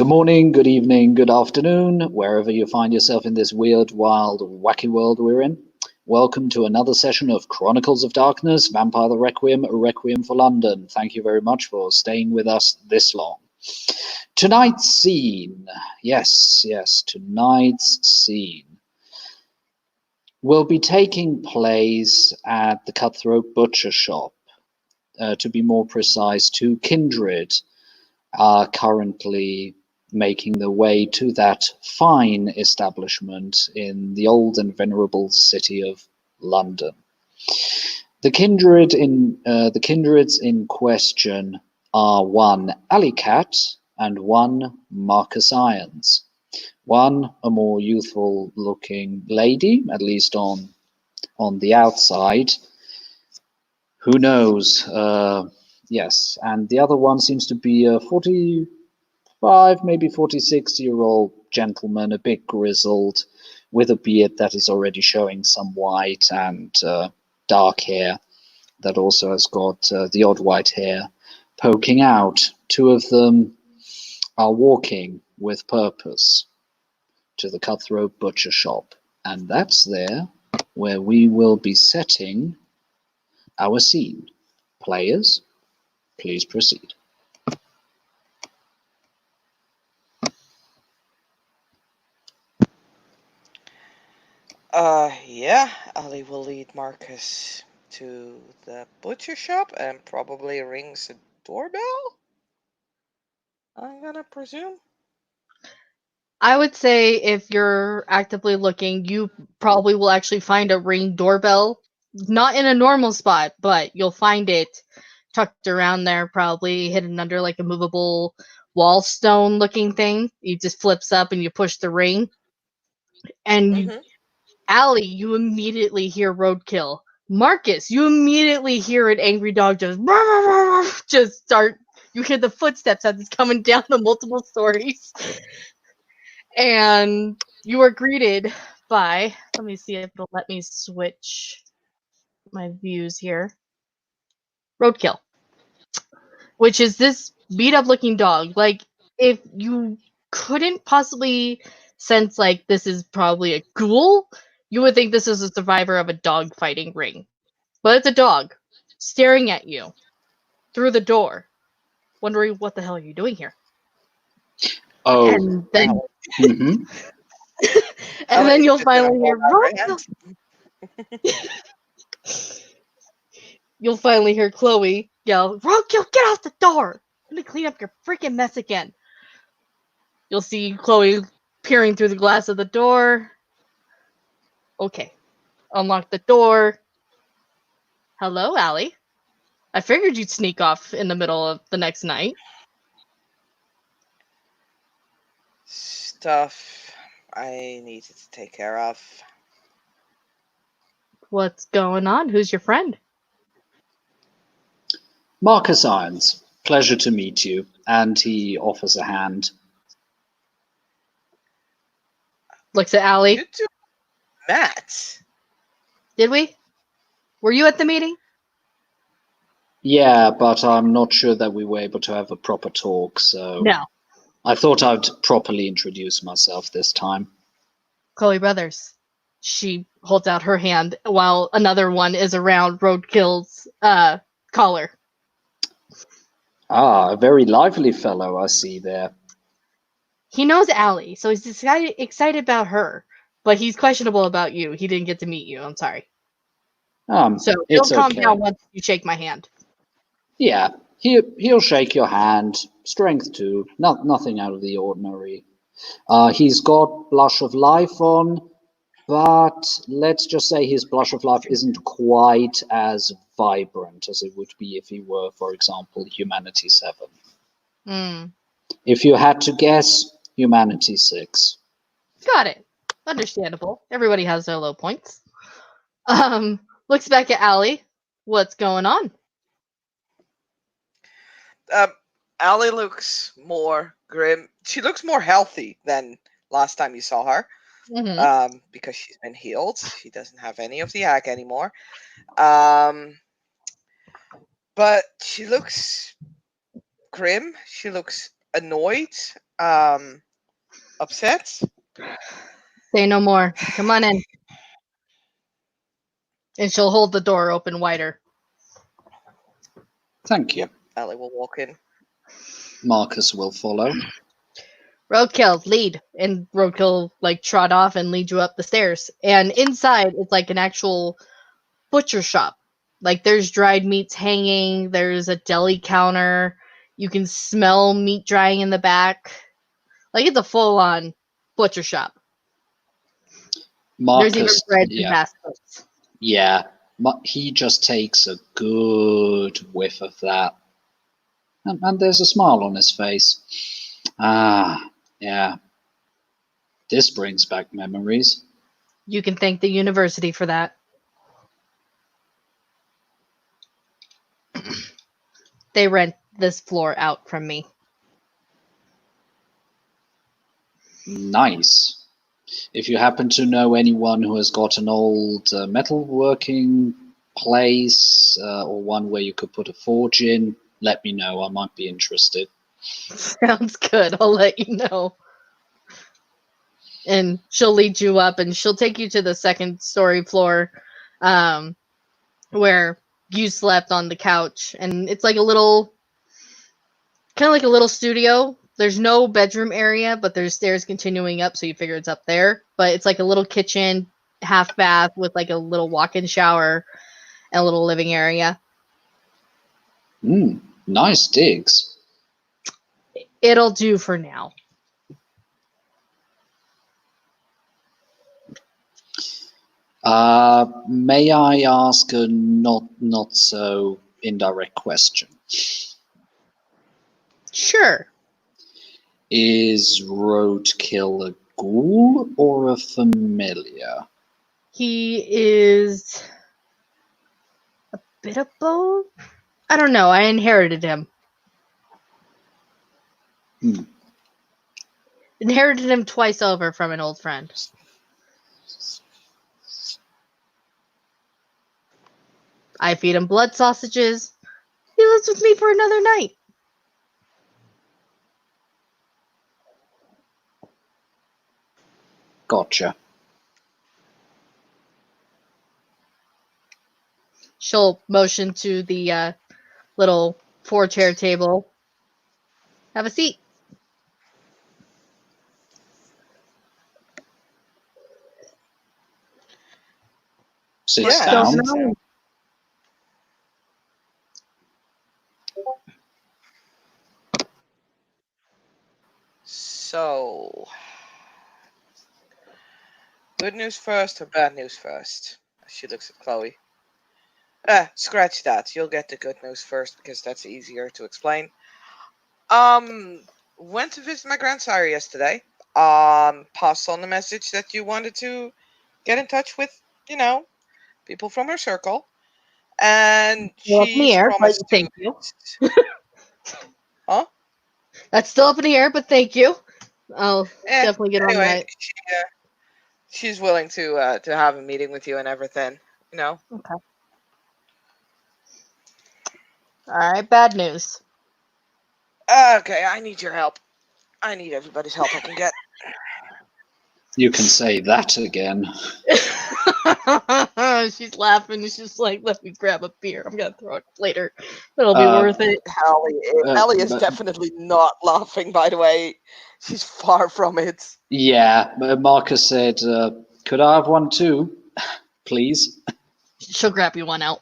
Good morning, good evening, good afternoon, wherever you find yourself in this weird, wild, wacky world we're in. Welcome to another session of Chronicles of Darkness, Vampire the Requiem, Requiem for London. Thank you very much for staying with us this long. Tonight's scene, yes, tonight's scene will be taking place at the Cutthroat Butcher Shop. To be more precise, two kindred are currently making their way to that fine establishment in the old and venerable city of London. The kindreds in question are one Alicat and one Marcus Irons. One, a more youthful-looking lady, at least on the outside. Who knows? Yes, and the other one seems to be a 45, maybe 46-year-old gentleman, a bit grizzled, with a beard that is already showing some white and dark hair that also has got the odd white hair poking out. Two of them are walking with purpose to the Cutthroat Butcher Shop, and that's there where we will be setting our scene. Players, please proceed. Yeah, Ali will lead Marcus to the butcher shop and probably rings a doorbell? I'm gonna presume. I would say if you're actively looking, you probably will actually find a Ring doorbell. Not in a normal spot, but you'll find it tucked around there, probably hidden under like a movable wall stone looking thing. It just flips up and you push the ring. And Allie, you immediately hear roadkill. Marcus, you immediately hear an angry dog just start. You hear the footsteps as it's coming down the multiple stories. And you are greeted by, let me see if it'll let me switch my views here. Roadkill, which is this beat up looking dog. Like, if you couldn't possibly sense like this is probably a ghoul, you would think this is a survivor of a dog fighting ring. But it's a dog staring at you through the door, wondering what the hell are you doing here? Oh. And then Mm-hmm. and then you'll finally hear you'll finally hear Chloe yell, "Roadkill, get out the door! I'm gonna clean up your freaking mess again." You'll see Chloe peering through the glass of the door. Okay. Unlock the door. Hello, Allie. I figured you'd sneak off in the middle of the next night. Stuff I needed to take care of. What's going on? Who's your friend? Marcus Irons, pleasure to meet you. And he offers a hand. Looks at Allie. You two met. Did we? Were you at the meeting? Yeah, but I'm not sure that we were able to have a proper talk, so No. I thought I'd properly introduce myself this time. Chloe Brothers. She holds out her hand while another one is around Roadkill's collar. Ah, a very lively fellow I see there. He knows Allie, so he's excited about her, but he's questionable about you. He didn't get to meet you. I'm sorry. So he'll calm down once you shake my hand. Yeah, he'll shake your hand. Strength too. Nothing out of the ordinary. He's got Blush of Life on, but let's just say his Blush of Life isn't quite as vibrant as it would be if he were, for example, Humanity 7. If you had to guess, Humanity 6. Got it. Understandable. Everybody has their low points. Looks back at Allie. What's going on? Allie looks more grim. She looks more healthy than last time you saw her. Because she's been healed. She doesn't have any of the ag anymore. But she looks grim. She looks annoyed. upset. Say no more. Come on in. And she'll hold the door open wider. Thank you. Ellie will walk in. Marcus will follow. Roadkill, lead. And Roadkill like trot off and lead you up the stairs. And inside it's like an actual butcher shop. Like there's dried meats hanging, there's a deli counter, you can smell meat drying in the back. Like it's a full on butcher shop. Marcus, there's even bread and yeah. baskets. Yeah. He just takes a good whiff of that. And there's a smile on his face. Ah, yeah. This brings back memories. You can thank the university for that. They rent this floor out from me. Nice. If you happen to know anyone who has got an old metalworking place or one where you could put a forge in, let me know. I might be interested. Sounds good. I'll let you know. And she'll lead you up and she'll take you to the second story floor where you slept on the couch. And it's like a little, kind of like a little studio. There's no bedroom area, but there's stairs continuing up, so you figure it's up there. But it's like a little kitchen, half bath with like a little walk-in shower and a little living area. Nice digs. It'll do for now. May I ask a not so indirect question? Sure. Is Roadkill a ghoul or a familiar? He is a bit of both. I don't know. I inherited him. Inherited him twice over from an old friend. I feed him blood sausages. He lives with me for another night. Gotcha. She'll motion to the little 4-chair table. Have a seat. Sits Yeah, down. sits down. So, good news first or bad news first? She looks at Chloe. Scratch that. You'll get the good news first because that's easier to explain. Went to visit my grandsire yesterday. Passed on the message that you wanted to get in touch with, people from her circle. And Still up in the she's air, promised but thank you. Huh? That's still up in the air, but thank you. I'll definitely get on that. She's willing to have a meeting with you and everything, Okay. All right, bad news. Okay, I need your help. I need everybody's help I can get. You can say that again. She's laughing. She's just like, let me grab a beer. I'm going to throw it later. It'll be worth it. Ellie is definitely not laughing, by the way. She's far from it. Yeah, Marcus said, could I have one too, please? She'll grab you one out.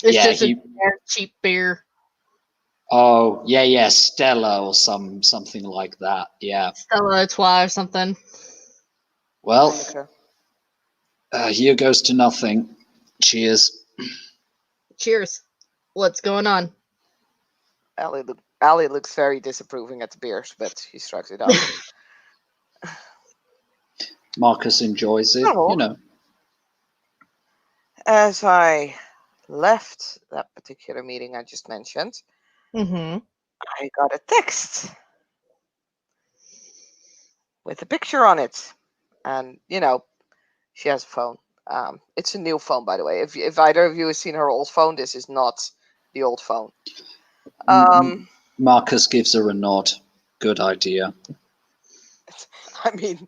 It's just a cheap beer. Oh, yeah, Stella or something like that, yeah. Stella Artois or something. Well, okay. Here goes to nothing. Cheers. Cheers. What's going on? Ellie looks very disapproving at the beers, but she shrugs it off. Marcus enjoys it, As I left that particular meeting I just mentioned, I got a text with a picture on it. And, she has a phone. It's a new phone, by the way. If either of you has seen her old phone, this is not the old phone. Marcus gives her a nod. Good idea. I mean,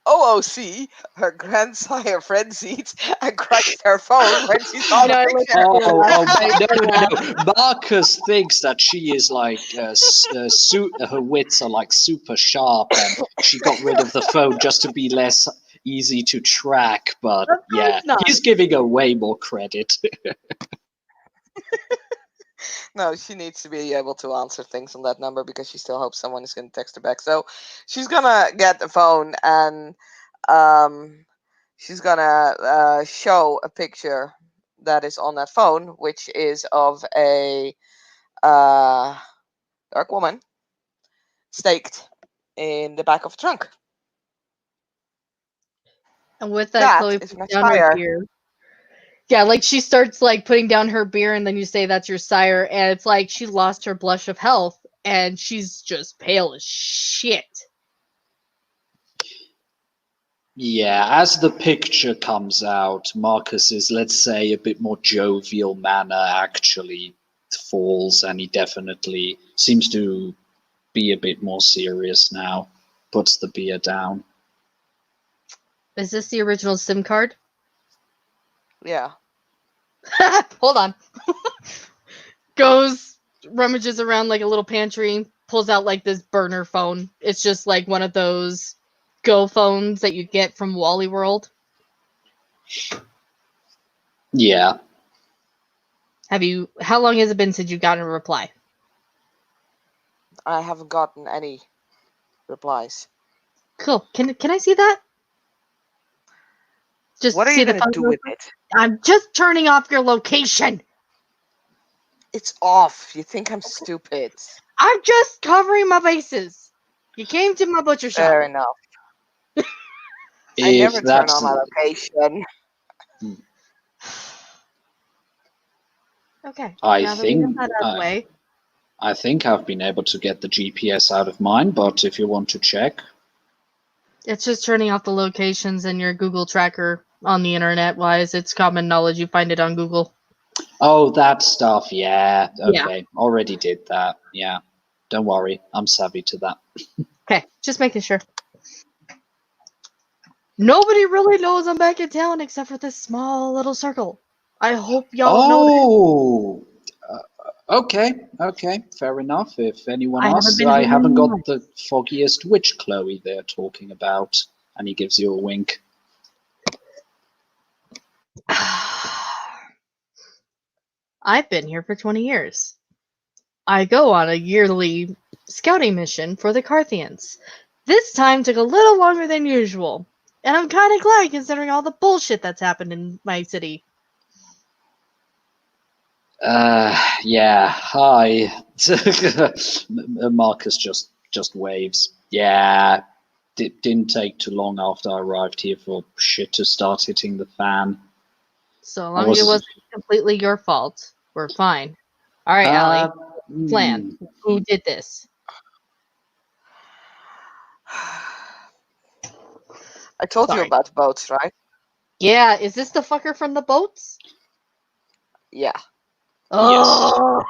OOC, her grandsire frenzied and cracked her phone when she saw the I picture. No. Marcus thinks that she is like her wits are like super sharp, and she got rid of the phone just to be less easy to track. But Of yeah, course not. he's giving her way more credit. No, she needs to be able to answer things on that number because she still hopes someone is going to text her back. So she's gonna get the phone and she's gonna show a picture that is on that phone, which is of a dark woman staked in the back of a trunk. And with that, That Chloe is puts my down her sire. beer. Yeah, like she starts like putting down her beer, and then you say that's your sire, and it's like she lost her blush of health, and she's just pale as shit. Yeah, as the picture comes out, Marcus's, let's say, a bit more jovial manner actually falls, and he definitely seems to be a bit more serious now. Puts the beer down. Is this the original SIM card? Yeah. Hold on. Goes, rummages around like a little pantry, pulls out like this burner phone. It's just like one of those Go phones that you get from Wally World. Yeah. How long has it been since you got a reply? I haven't gotten any replies. Cool. Can I see that? Just What are see you the going to phone do real with quick? it? I'm just turning off your location. It's off. You think I'm stupid. I'm just covering my bases. You came to my butcher shop. Fair enough. I If never turn that's on my location. Okay. I now that we got think that out of the way. I think I've been able to get the GPS out of mine, but if you want to check. It's just turning off the locations in your Google tracker on the internet wise. It's common knowledge. You find it on Google. Oh, that stuff, yeah. Yeah. Okay. Already did that. Yeah. Don't worry. I'm savvy to that. Okay, just making sure. Nobody really knows I'm back in town except for this small little circle. I hope y'all know that. Oh, okay, fair enough. If anyone I haven't asks, been I home haven't in got months. the foggiest witch Chloe they're talking about. And he gives you a wink. I've been here for 20 years. I go on a yearly scouting mission for the Carthians. This time took a little longer than usual, and I'm kind of glad considering all the bullshit that's happened in my city. Yeah, hi. Marcus just waves. Yeah, it didn't take too long after I arrived here for shit to start hitting the fan. So long as it wasn't completely your fault, we're fine. All right, Allie. Plan. Who did this? I told you Sorry. about the boats, right? Yeah, is this the fucker from the boats? Yeah. Oh!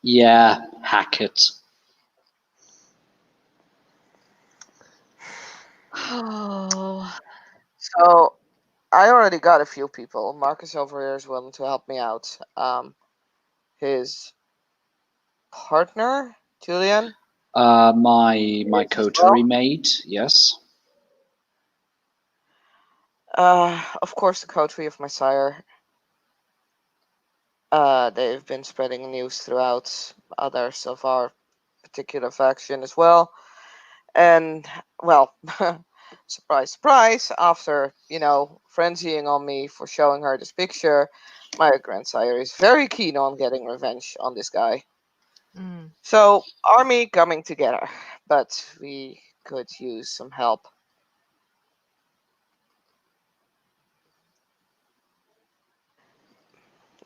Yeah, Hackett. Oh. So I already got a few people. Marcus over here is willing to help me out. His partner, Julian. My coterie mate, yes. Of course, the coterie of my sire. They've been spreading news throughout others of our particular faction as well. And, well, surprise, surprise, after, frenzying on me for showing her this picture, my grandsire is very keen on getting revenge on this guy. Mm. So, army coming together, but we could use some help.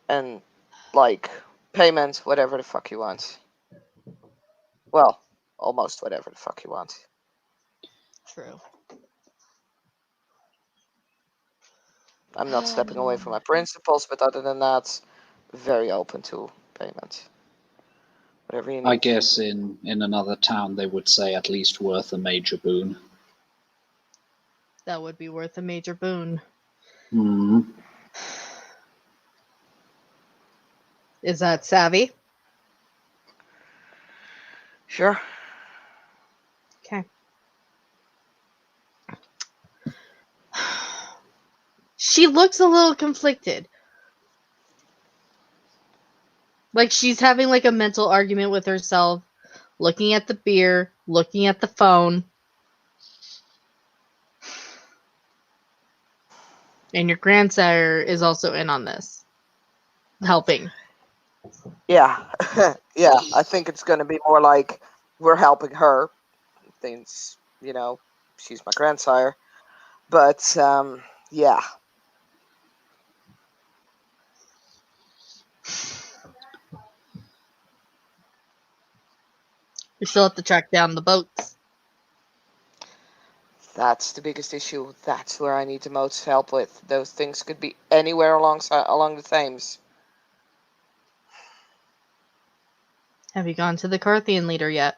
And, like, payment, whatever the fuck you want. Well, almost whatever the fuck you want. True. I'm not stepping away from my principles, but other than that, very open to payment. Whatever you I need. guess in another town they would say at least worth a major boon. That would be worth a major boon. Hmm. Is that savvy? Sure. Okay. She looks a little conflicted. Like she's having like a mental argument with herself, looking at the beer, looking at the phone. And your grandsire is also in on this, helping. Yeah. Yeah, I think it's going to be more like we're helping her. Things, she's my grandsire. But, yeah. We still have to track down the boats. That's the biggest issue. That's where I need the most help with. Those things could be anywhere along the Thames. Have you gone to the Carthian leader yet?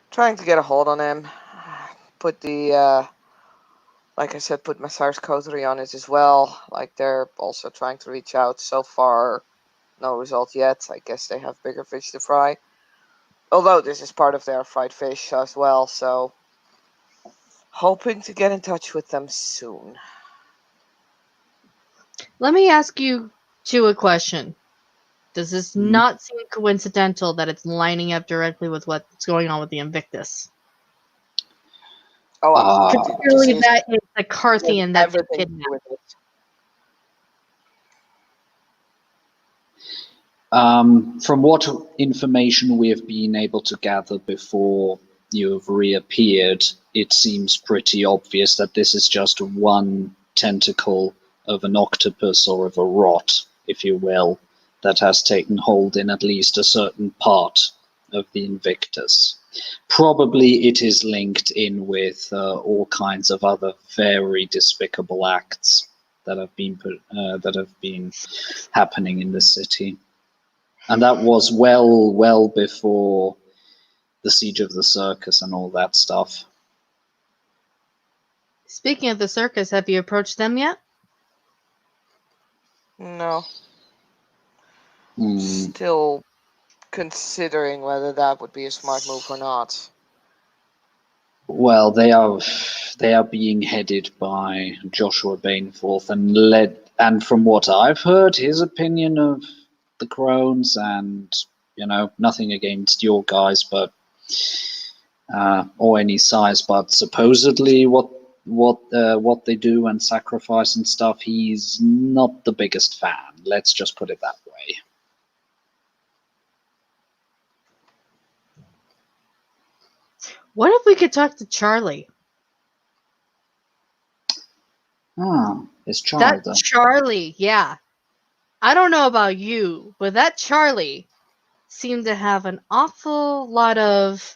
Trying to get a hold on him. Put the, like I said, put my SARS coterie on it as well. Like they're also trying to reach out. So far, no result yet. I guess they have bigger fish to fry. Although this is part of their fried fish as well, so hoping to get in touch with them soon. Let me ask you a question. Does this not seem coincidental that it's lining up directly with what's going on with the Invictus? Oh, Particularly that is the Carthian that's everything to kidnapped. do with it. From what information we have been able to gather before you have reappeared, it seems pretty obvious that this is just one tentacle of an octopus or of a rot, if you will, that has taken hold in at least a certain part of the Invictus. Probably it is linked in with all kinds of other very despicable acts that have been happening in the city. And that was well before the siege of the circus and all that stuff. Speaking of the circus, have you approached them yet? No. Hmm. Still considering whether that would be a smart move or not. Well, they are being headed by Joshua Baneforth and from what I've heard, his opinion of the Crones, and nothing against your guys, but or any size, but supposedly what they do and sacrifice and stuff, he's not the biggest fan. Let's just put it that way. What if we could talk to Charlie? It's Charlie. That Charlie, yeah. I don't know about you, but that Charlie seemed to have an awful lot of,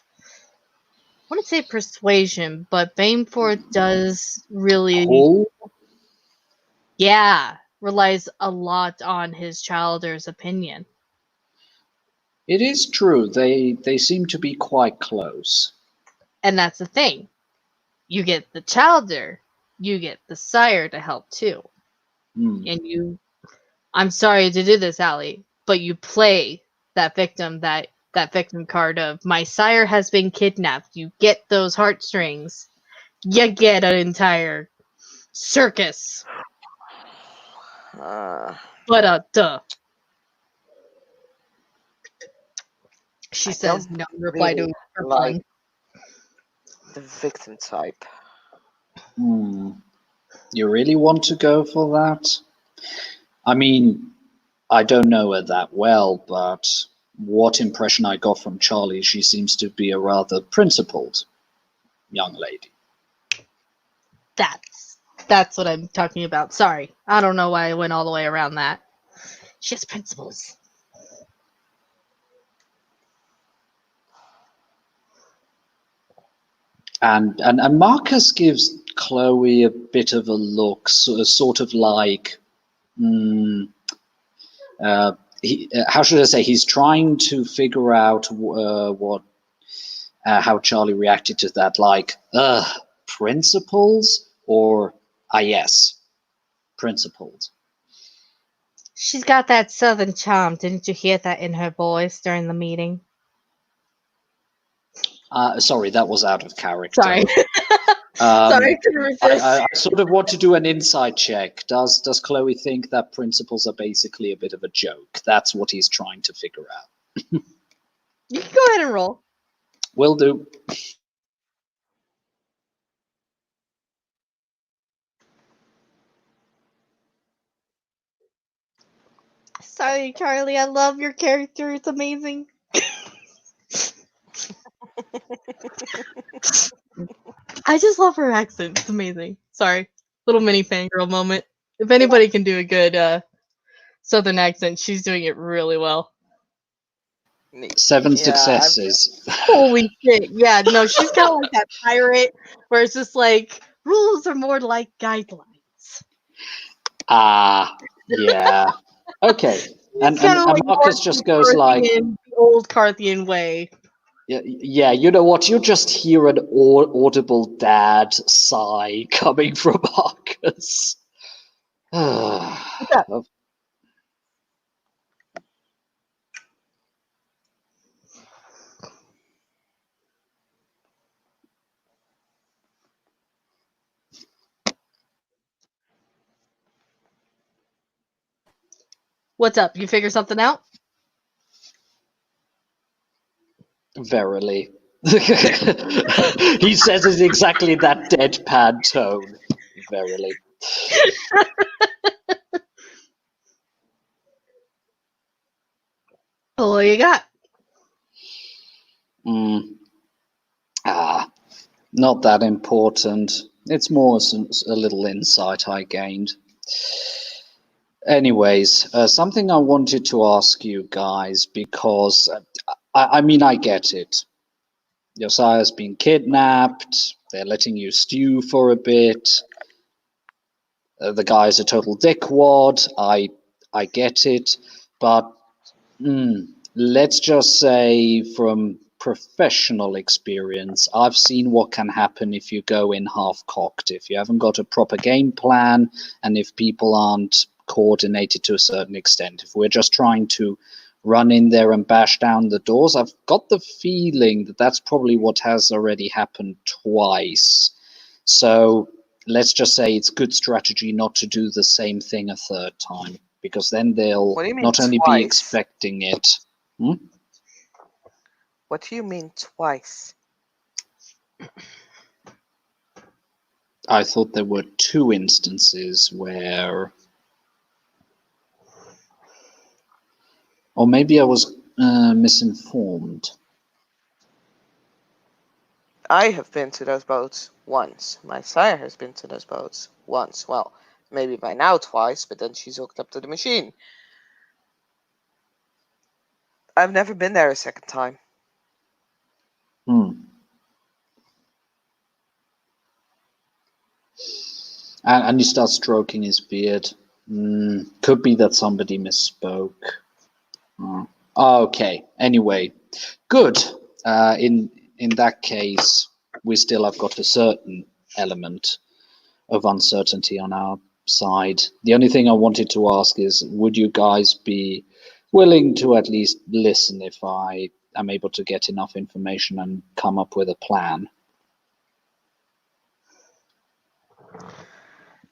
I wouldn't say persuasion, but Baneforth does really, Pull? relies a lot on his Childer's opinion. It is true. They seem to be quite close. And that's the thing. You get the Childer, you get the sire to help too. And I'm sorry to do this, Allie, but you play that victim card of my sire has been kidnapped. You get those heartstrings. You get an entire circus. But duh. She says no reply to her pun. The victim type. You really want to go for that? I mean, I don't know her that well, but what impression I got from Charlie, she seems to be a rather principled young lady. That's what I'm talking about. Sorry. I don't know why I went all the way around that. She has principles. And Marcus gives Chloe a bit of a look, sort of like how should I say? He's trying to figure out how Charlie reacted to that. Like, principles or yes, principles. She's got that southern charm. Didn't you hear that in her voice during the meeting? Sorry, that was out of character. Sorry. Sorry, I couldn't resist. I sort of want to do an insight check. Does Chloe think that principles are basically a bit of a joke? That's what he's trying to figure out. You can go ahead and roll. Will do. Sorry, Charlie. I love your character. It's amazing. I just love her accent. It's amazing. Sorry. Little mini fangirl moment. If anybody can do a good southern accent, she's doing it really well. 7 successes. Holy shit. Yeah, no, she's kind of like that pirate where it's just like, rules are more like guidelines. Yeah. Okay. And like Marcus just goes like, the old Carthian way. Yeah, you know what? You just hear an audible dad sigh coming from Marcus. What's up? What's up? You figure something out? Verily. He says it exactly that deadpan tone. Verily. What you got? Not that important. It's more a little insight I gained. Anyways, something I wanted to ask you guys, because I mean, I get it. Josiah's been kidnapped. They're letting you stew for a bit. The guy's a total dickwad. I get it. But let's just say from professional experience, I've seen what can happen if you go in half-cocked, if you haven't got a proper game plan, and if people aren't coordinated to a certain extent. If we're just trying to run in there and bash down the doors, I've got the feeling that that's probably what has already happened twice. So let's just say it's good strategy not to do the same thing a third time, because then they'll not only be expecting it. What do you mean twice? I thought there were 2 instances where... Or maybe I was misinformed. I have been to those boats once. My sire has been to those boats once. Well, maybe by now twice, but then she's hooked up to the machine. I've never been there a second time. And he starts stroking his beard. Could be that somebody misspoke. Okay. Anyway, good. In that case, we still have got a certain element of uncertainty on our side. The only thing I wanted to ask is, would you guys be willing to at least listen if I am able to get enough information and come up with a plan?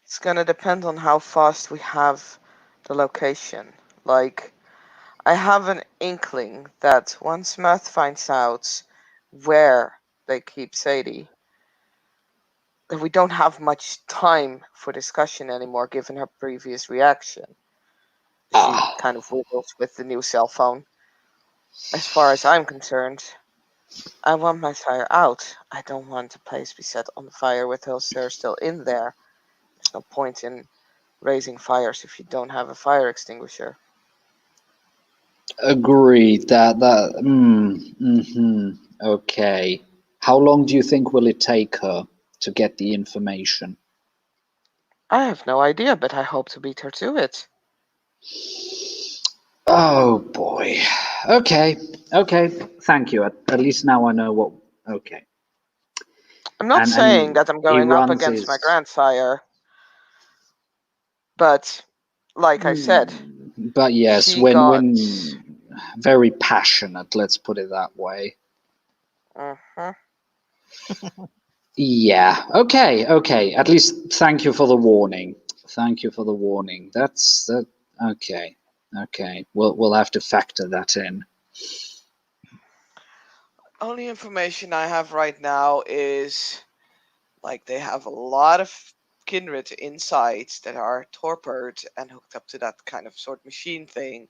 It's gonna depend on how fast we have the location. Like, I have an inkling that once Matt finds out where they keep Sadie, that we don't have much time for discussion anymore, given her previous reaction. She kind of wiggles with the new cell phone. As far as I'm concerned, I want my sire out. I don't want the place be set on fire with her still in there. There's no point in raising fires if you don't have a fire extinguisher. Agreed. Okay. How long do you think will it take her to get the information? I have no idea, but I hope to beat her to it. Oh boy. Okay. Thank you. At least now I know what. Okay. I'm not And saying that I'm he going up runs against my his. grandsire, but like I said, But yes, he got. when very passionate. Let's put it that way. Mhm. Yeah. Okay. At least thank you for the warning. That's that. Okay. We'll have to factor that in. Only information I have right now is like they have a lot of kindred inside that are torpid and hooked up to that kind of sort machine thing.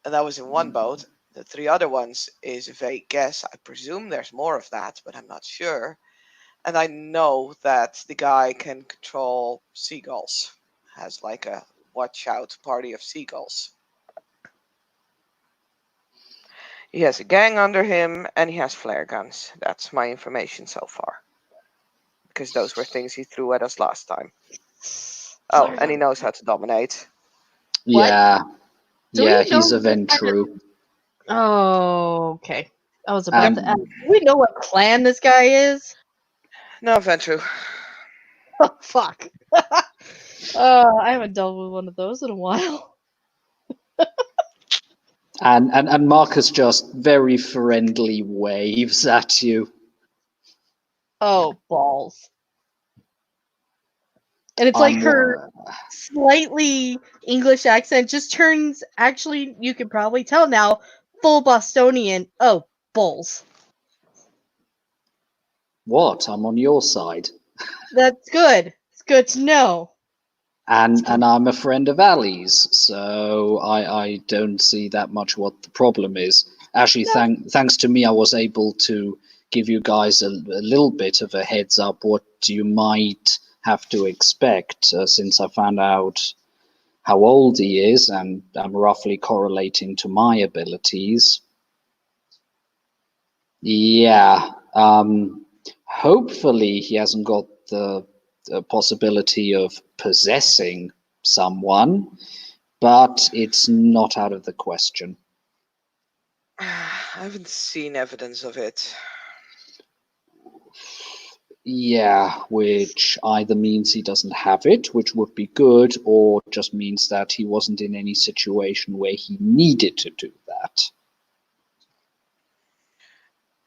And that was in one boat. The 3 other ones is a vague guess. I presume there's more of that, but I'm not sure. And I know that the guy can control seagulls. Has like a watch out party of seagulls. He has a gang under him and he has flare guns. That's my information so far. Because those were things he threw at us last time. Oh, and he knows how to dominate. What? Yeah. Do Yeah. we know He's a what kind of- Ventru. Oh, okay. I was about to Um, ask. Do we know what clan this guy is? No, Ventru. Oh, fuck. I haven't dealt with one of those in a while. and Marcus just very friendly waves at you. Oh, balls. And it's like her slightly English accent just turns, actually, you can probably tell now, full Bostonian. Oh, balls. What? I'm on your side. That's good. It's good to know. And I'm a friend of Ali's, so I don't see that much what the problem is. Actually, thanks to me, I was able to give you guys a little bit of a heads up what you might have to expect, since I found out how old he is, and I'm roughly correlating to my abilities. Yeah. Hopefully he hasn't got the possibility of possessing someone, but it's not out of the question. I haven't seen evidence of it. Yeah, which either means he doesn't have it, which would be good, or just means that he wasn't in any situation where he needed to do that.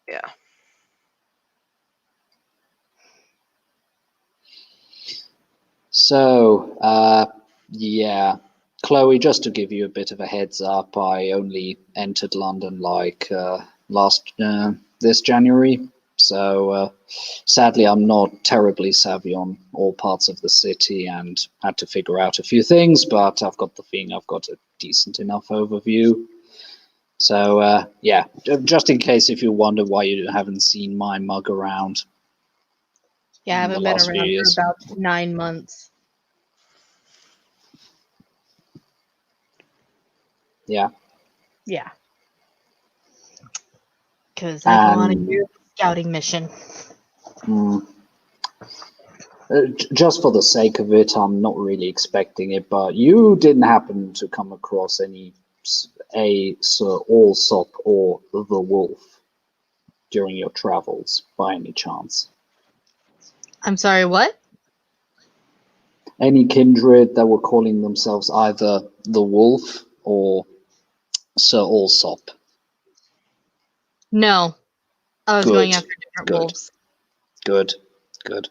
Yeah. So, yeah. Chloe, just to give you a bit of a heads up, I only entered London like this January. So, sadly, I'm not terribly savvy on all parts of the city and had to figure out a few things, but I've got the feeling I've got a decent enough overview. So, yeah, just in case if you wonder why you haven't seen my mug around. Yeah, I in the haven't been last few around years. for about 9 months. Yeah. Yeah. Because I've been on a year scouting mission. Just for the sake of it, I'm not really expecting it, but you didn't happen to come across any Sir Allsop or the Wolf during your travels, by any chance? I'm sorry, what? Any kindred that were calling themselves either the Wolf or Sir Allsop? No. I was Good. going after different Good. wolves. Good.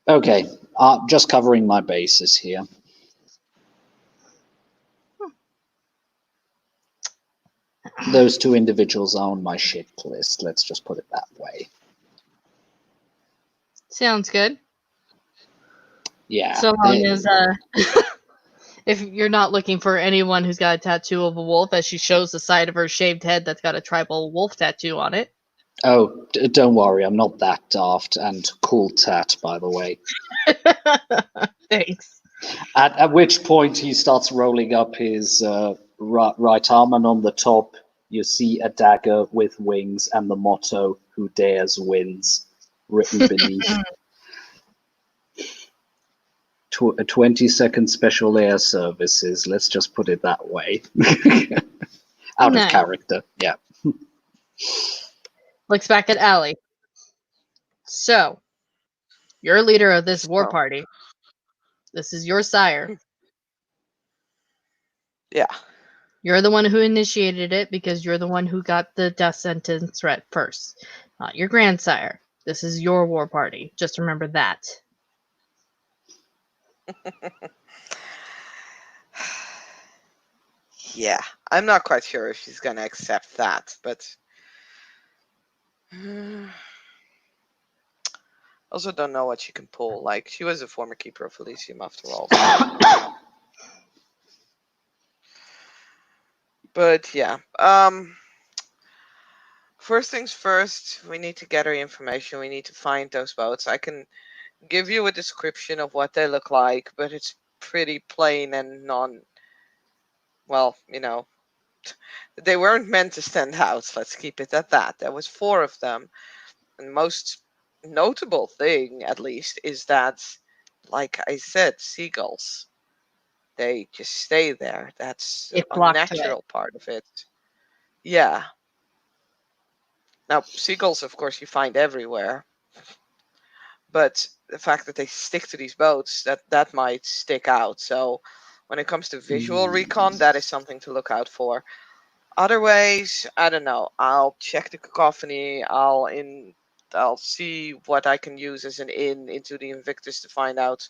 Okay, just covering my bases here. Those 2 individuals are on my shit list, let's just put it that way. Sounds good. Yeah. So long as if you're not looking for anyone who's got a tattoo of a wolf, as she shows the side of her shaved head that's got a tribal wolf tattoo on it. Oh, don't worry, I'm not that daft, and cool tat, by the way. Thanks. At which point he starts rolling up his right arm, and on the top you see a dagger with wings and the motto, "Who dares wins," written beneath. a 20-second special air services. Let's just put it that way. Out of Nice. character. Yeah. Looks back at Allie. So, you're leader of this war So, party. This is your sire. yeah. You're the one who initiated it because you're the one who got the death sentence threat first, not your grandsire. This is your war party. Just remember that. Yeah, I'm not quite sure if she's gonna accept that, but also don't know what she can pull. Like, she was a former keeper of Elysium after all. So. But yeah, first things first, we need to gather information. We need to find those boats. I can give you a description of what they look like, but it's pretty plain and well, they weren't meant to stand out. Let's keep it at that. There was 4 of them. And most notable thing, at least, is that, like I said, seagulls. They just stay there. That's It a blocked to it. natural part of it. Yeah. Now, seagulls, of course, you find everywhere. But the fact that they stick to these boats, that might stick out. So when it comes to visual recon, that is something to look out for. Other ways, I don't know. I'll check the cacophony. I'll see what I can use as an in into the Invictus to find out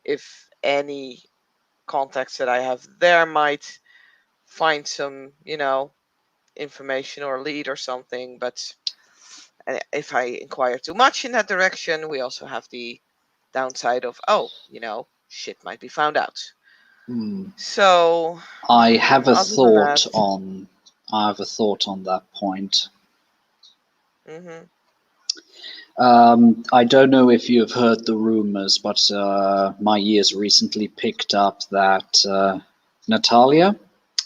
if any contacts that I have there might find some, information or lead or something. But if I inquire too much in that direction, we also have the downside of, shit might be found out. So I have a other than that- thought on that point. Mhm. I don't know if you've heard the rumors, but my ears recently picked up that Natalia,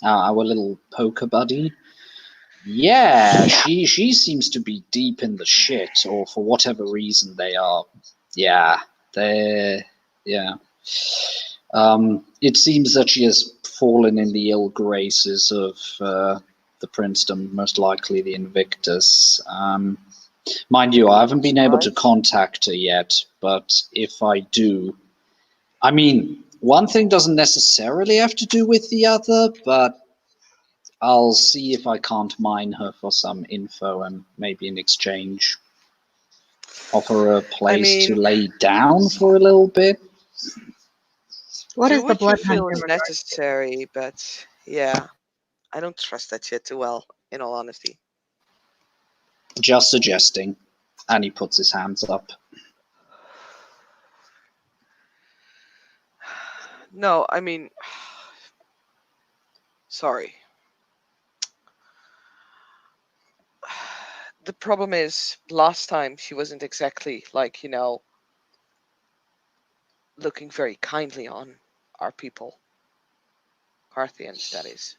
our little poker buddy, she seems to be deep in the shit, or for whatever reason they are. It seems that she has fallen in the ill graces of the Princeton, most likely the Invictus. Mind you, I haven't been able to contact her yet, but if I do, I mean, one thing doesn't necessarily have to do with the other, but I'll see if I can't mine her for some info and maybe in exchange offer her a place to lay down for a little bit. What is the what you blood feel hunt is in regard to? necessary, but yeah, I don't trust that shit too well, in all honesty. Just suggesting. And he puts his hands up. No, I mean, sorry. The problem is, last time she wasn't exactly like, looking very kindly on our people. Parthians, that is.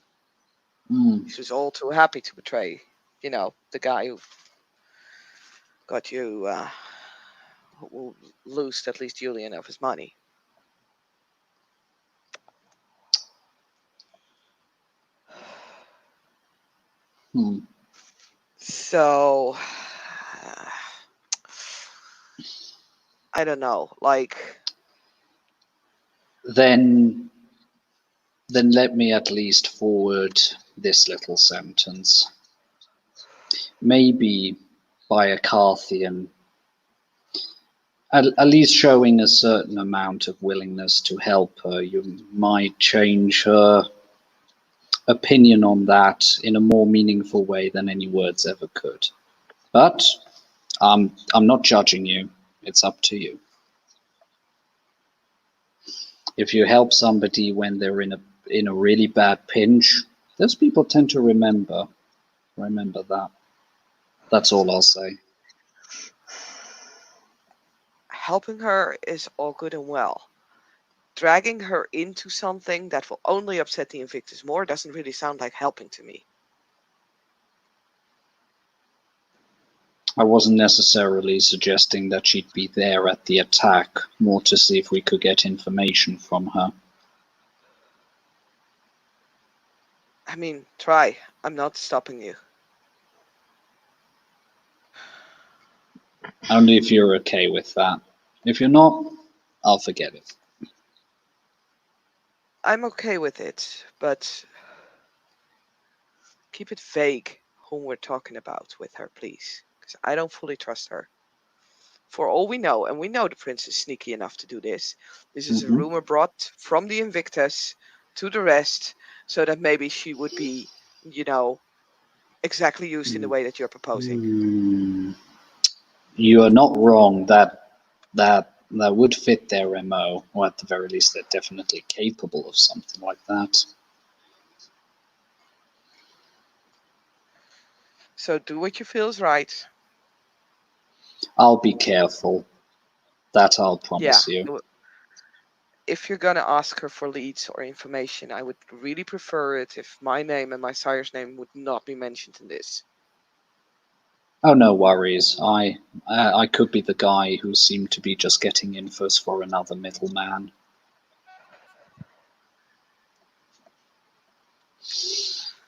She was all too happy to betray, the guy who got you, who loosed at least Julian of his money. So, I don't know, like... Then let me at least forward this little sentence. Maybe by a Carthian, at least showing a certain amount of willingness to help her, you might change her opinion on that in a more meaningful way than any words ever could. But I'm not judging you. It's up to you. If you help somebody when they're in a really bad pinch, those people tend to remember that. That's all I'll say. Helping her is all good and well. Dragging her into something that will only upset the Invictus more doesn't really sound like helping to me. I wasn't necessarily suggesting that she'd be there at the attack, more to see if we could get information from her. I mean, try. I'm not stopping you. Only if you're okay with that. If you're not, I'll forget it. I'm okay with it, but keep it vague whom we're talking about with her, please. Because I don't fully trust her. For all we know, and we know the prince is sneaky enough to do this, this is a rumor brought from the Invictus to the rest, so that maybe she would be, exactly used in the way that you're proposing. You are not wrong. That would fit their MO, or at the very least, they're definitely capable of something like that. So do what you feel is right. I'll be careful. That I'll promise you. If you're gonna ask her for leads or information, I would really prefer it if my name and my sire's name would not be mentioned in this. Oh, no worries. I could be the guy who seemed to be just getting infos for another middleman.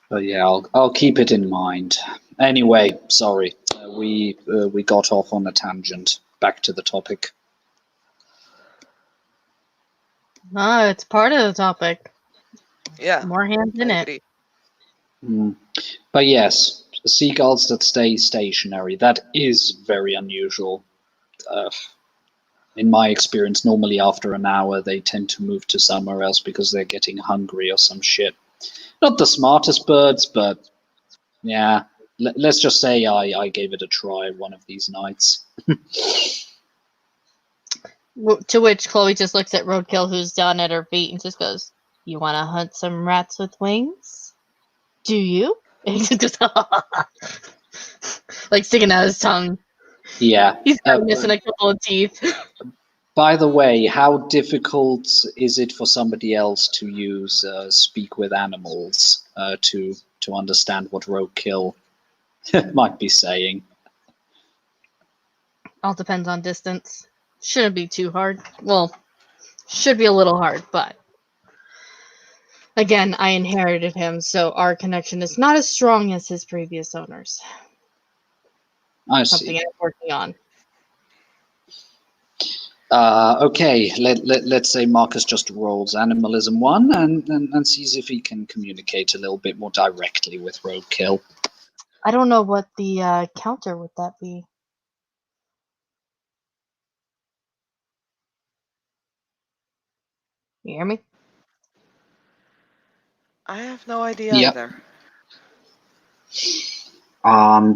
But yeah, I'll keep it in mind. Anyway, sorry, we got off on a tangent. Back to the topic. It's part of the topic. Yeah. More hands in it. But yes, seagulls that stay stationary, that is very unusual. In my experience, normally after an hour, they tend to move to somewhere else because they're getting hungry or some shit. Not the smartest birds, but yeah, let's just say I gave it a try one of these nights. To which Chloe just looks at Roadkill, who's down at her feet, and just goes, "You want to hunt some rats with wings? Do you?" And he just like sticking out his tongue. Yeah. He's missing a couple of teeth. By the way, how difficult is it for somebody else to use speak with animals to understand what Roadkill might be saying? All depends on distance. Shouldn't be too hard. Well, should be a little hard, but again, I inherited him, so our connection is not as strong as his previous owners. I Something see. I'm working on. Okay, let's say Marcus just rolls Animalism 1 and sees if he can communicate a little bit more directly with Roadkill. I don't know what the counter would that be. You hear me? I have no idea Yep. either.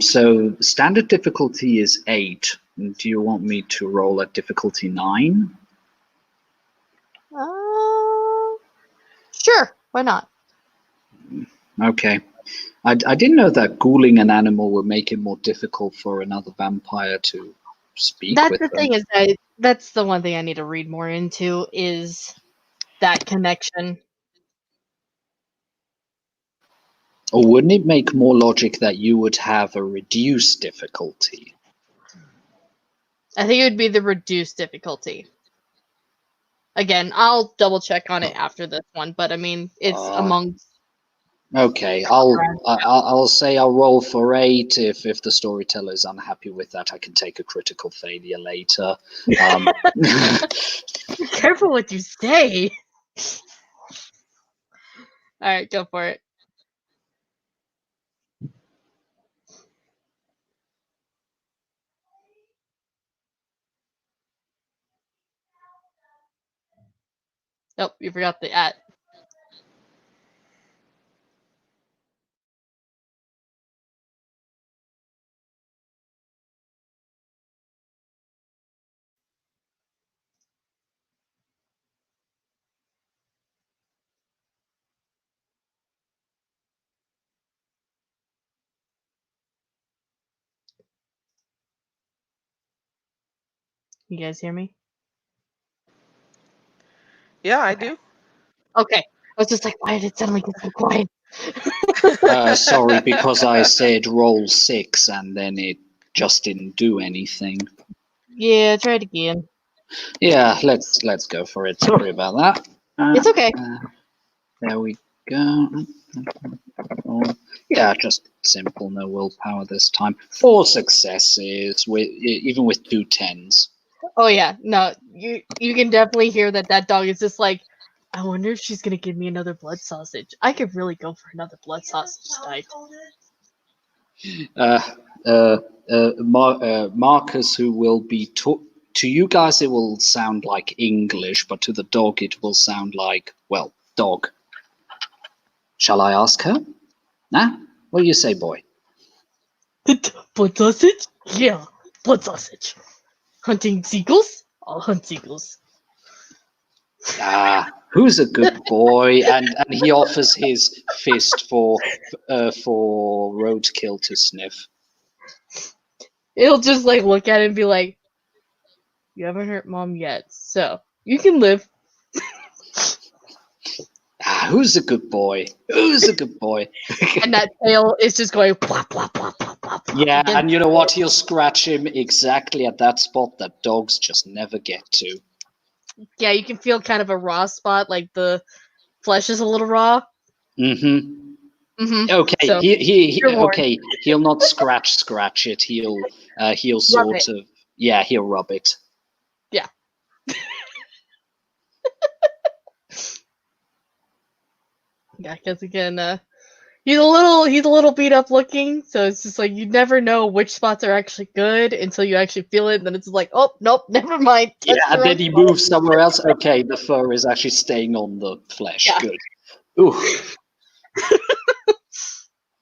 So standard difficulty is 8. Do you want me to roll at difficulty 9? Sure, why not? Okay. I didn't know that ghouling an animal would make it more difficult for another vampire to speak with them. That's the thing, is that's the one thing I need to read more into, is that connection. Or wouldn't it make more logic that you would have a reduced difficulty? I think it would be the reduced difficulty. Again, I'll double check on it after this one, but I mean, it's amongst. Okay, I'll say I'll roll for 8. If the storyteller is unhappy with that, I can take a critical failure later. Be careful what you say. All right, go for it. Nope, you forgot the at. You guys hear me? Yeah, I do. Okay. I was just like, why did it suddenly get so quiet? Sorry, because I said roll 6 and then it just didn't do anything. Yeah, try it again. Yeah, let's go for it. Sorry about that. It's okay. There we go. Yeah, just simple, no willpower this time. 4 successes, even with 2 10s. Oh yeah, no, you can definitely hear that dog is just like, I wonder if she's gonna give me another blood sausage. I could really go for another blood sausage tonight. Marcus, who will be to you guys, it will sound like English, but to the dog, it will sound like, well, dog. Shall I ask her? Nah? What do you say, boy? Blood sausage? Yeah, blood sausage. Hunting seagulls? I'll hunt seagulls. Who's a good boy? And he offers his fist for Roadkill to sniff. It'll just like look at it and be like, you haven't hurt mom yet, so you can live. Who's a good boy? Who's a good boy? And that tail is just going plop, plop, plop, plop, plop. Yeah, and you know what? He'll scratch him exactly at that spot that dogs just never get to. Yeah, you can feel kind of a raw spot, like the flesh is a little raw. Mm-hmm. Mm-hmm. Okay, So, he you're warned. okay. He'll not scratch it. He'll sort it. of, yeah, he'll rub it. Yeah. Yeah, because again, he's a little beat up looking, so it's just like you never know which spots are actually good until you actually feel it, and then it's like, oh nope, never mind. Yeah, and then he moves somewhere else. Okay, the fur is actually staying on the flesh. Yeah. Good. Ooh.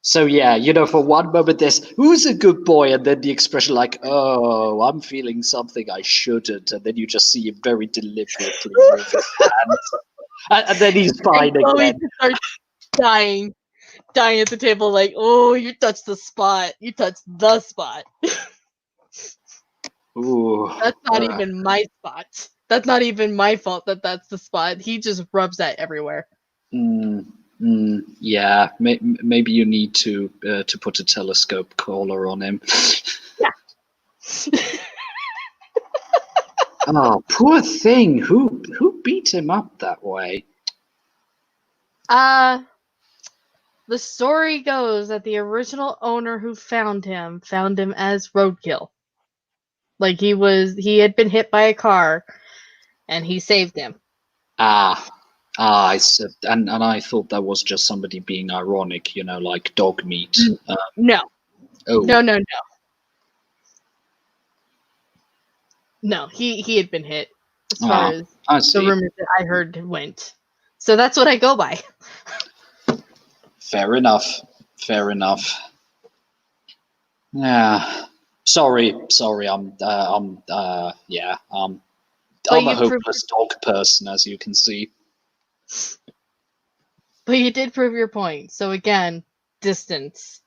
So yeah, you know, for one moment there's who's a good boy, and then the expression like, oh, I'm feeling something I shouldn't, and then you just see him very deliberately move his hands, and then he's fine and Chloe again. starts dying at the table, like, oh, you touched the spot. You touched the spot. Ooh. That's not even my spot. That's not even my fault that that's the spot. He just rubs that everywhere. Yeah, maybe you need to put a telescope collar on him. Yeah. Oh, poor thing. Who beat him up that way? The story goes that the original owner who found him as roadkill. Like he had been hit by a car, and he saved him. I said, and I thought that was just somebody being ironic, you know, like dog meat. No. Oh. No. No, he had been hit, as far as the rumors that I heard went. So that's what I go by. Fair enough. Yeah. Sorry. I'm a hopeless dog person, as you can see. But you did prove your point. So again, distance.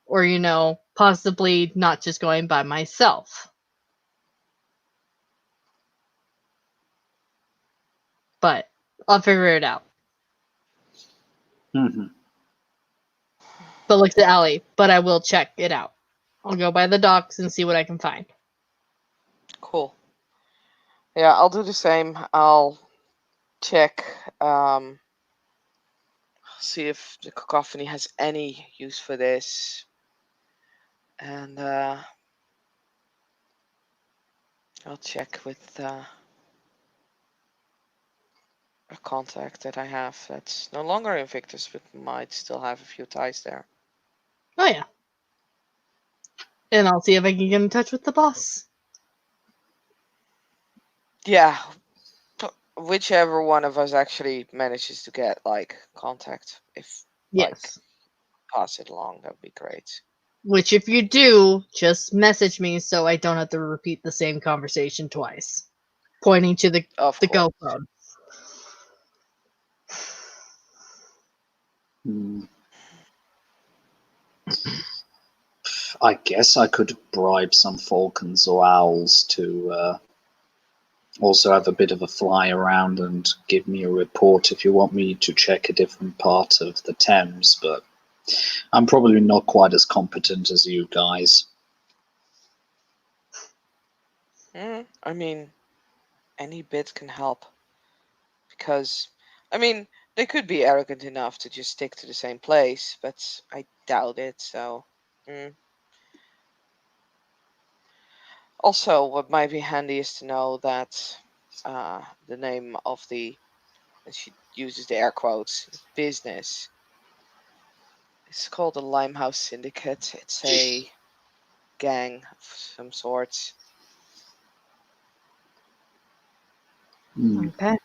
Or, you know, possibly not just going by myself. But I'll figure it out. Mm-hmm. But looks at Allie, but I will check it out. I'll go by the docks and see what I can find. Cool. Yeah, I'll do the same. I'll check, see if the cacophony has any use for this. And I'll check with a contact that I have that's no longer Invictus, but might still have a few ties there. Oh yeah. And I'll see if I can get in touch with the boss. Yeah. Whichever one of us actually manages to get like contact, if yes, pass it along, that would be great. Which, if you do, just message me so I don't have to repeat the same conversation twice. Pointing to the go phone. I guess I could bribe some falcons or owls to also have a bit of a fly around and give me a report if you want me to check a different part of the Thames, but I'm probably not quite as competent as you guys. I mean, any bit can help. Because, I mean, they could be arrogant enough to just stick to the same place, but I doubt it, so. Also, what might be handy is to know that the name of the, and she uses the air quotes, business, it's called the Limehouse Syndicate. It's a gang of some sort. Okay.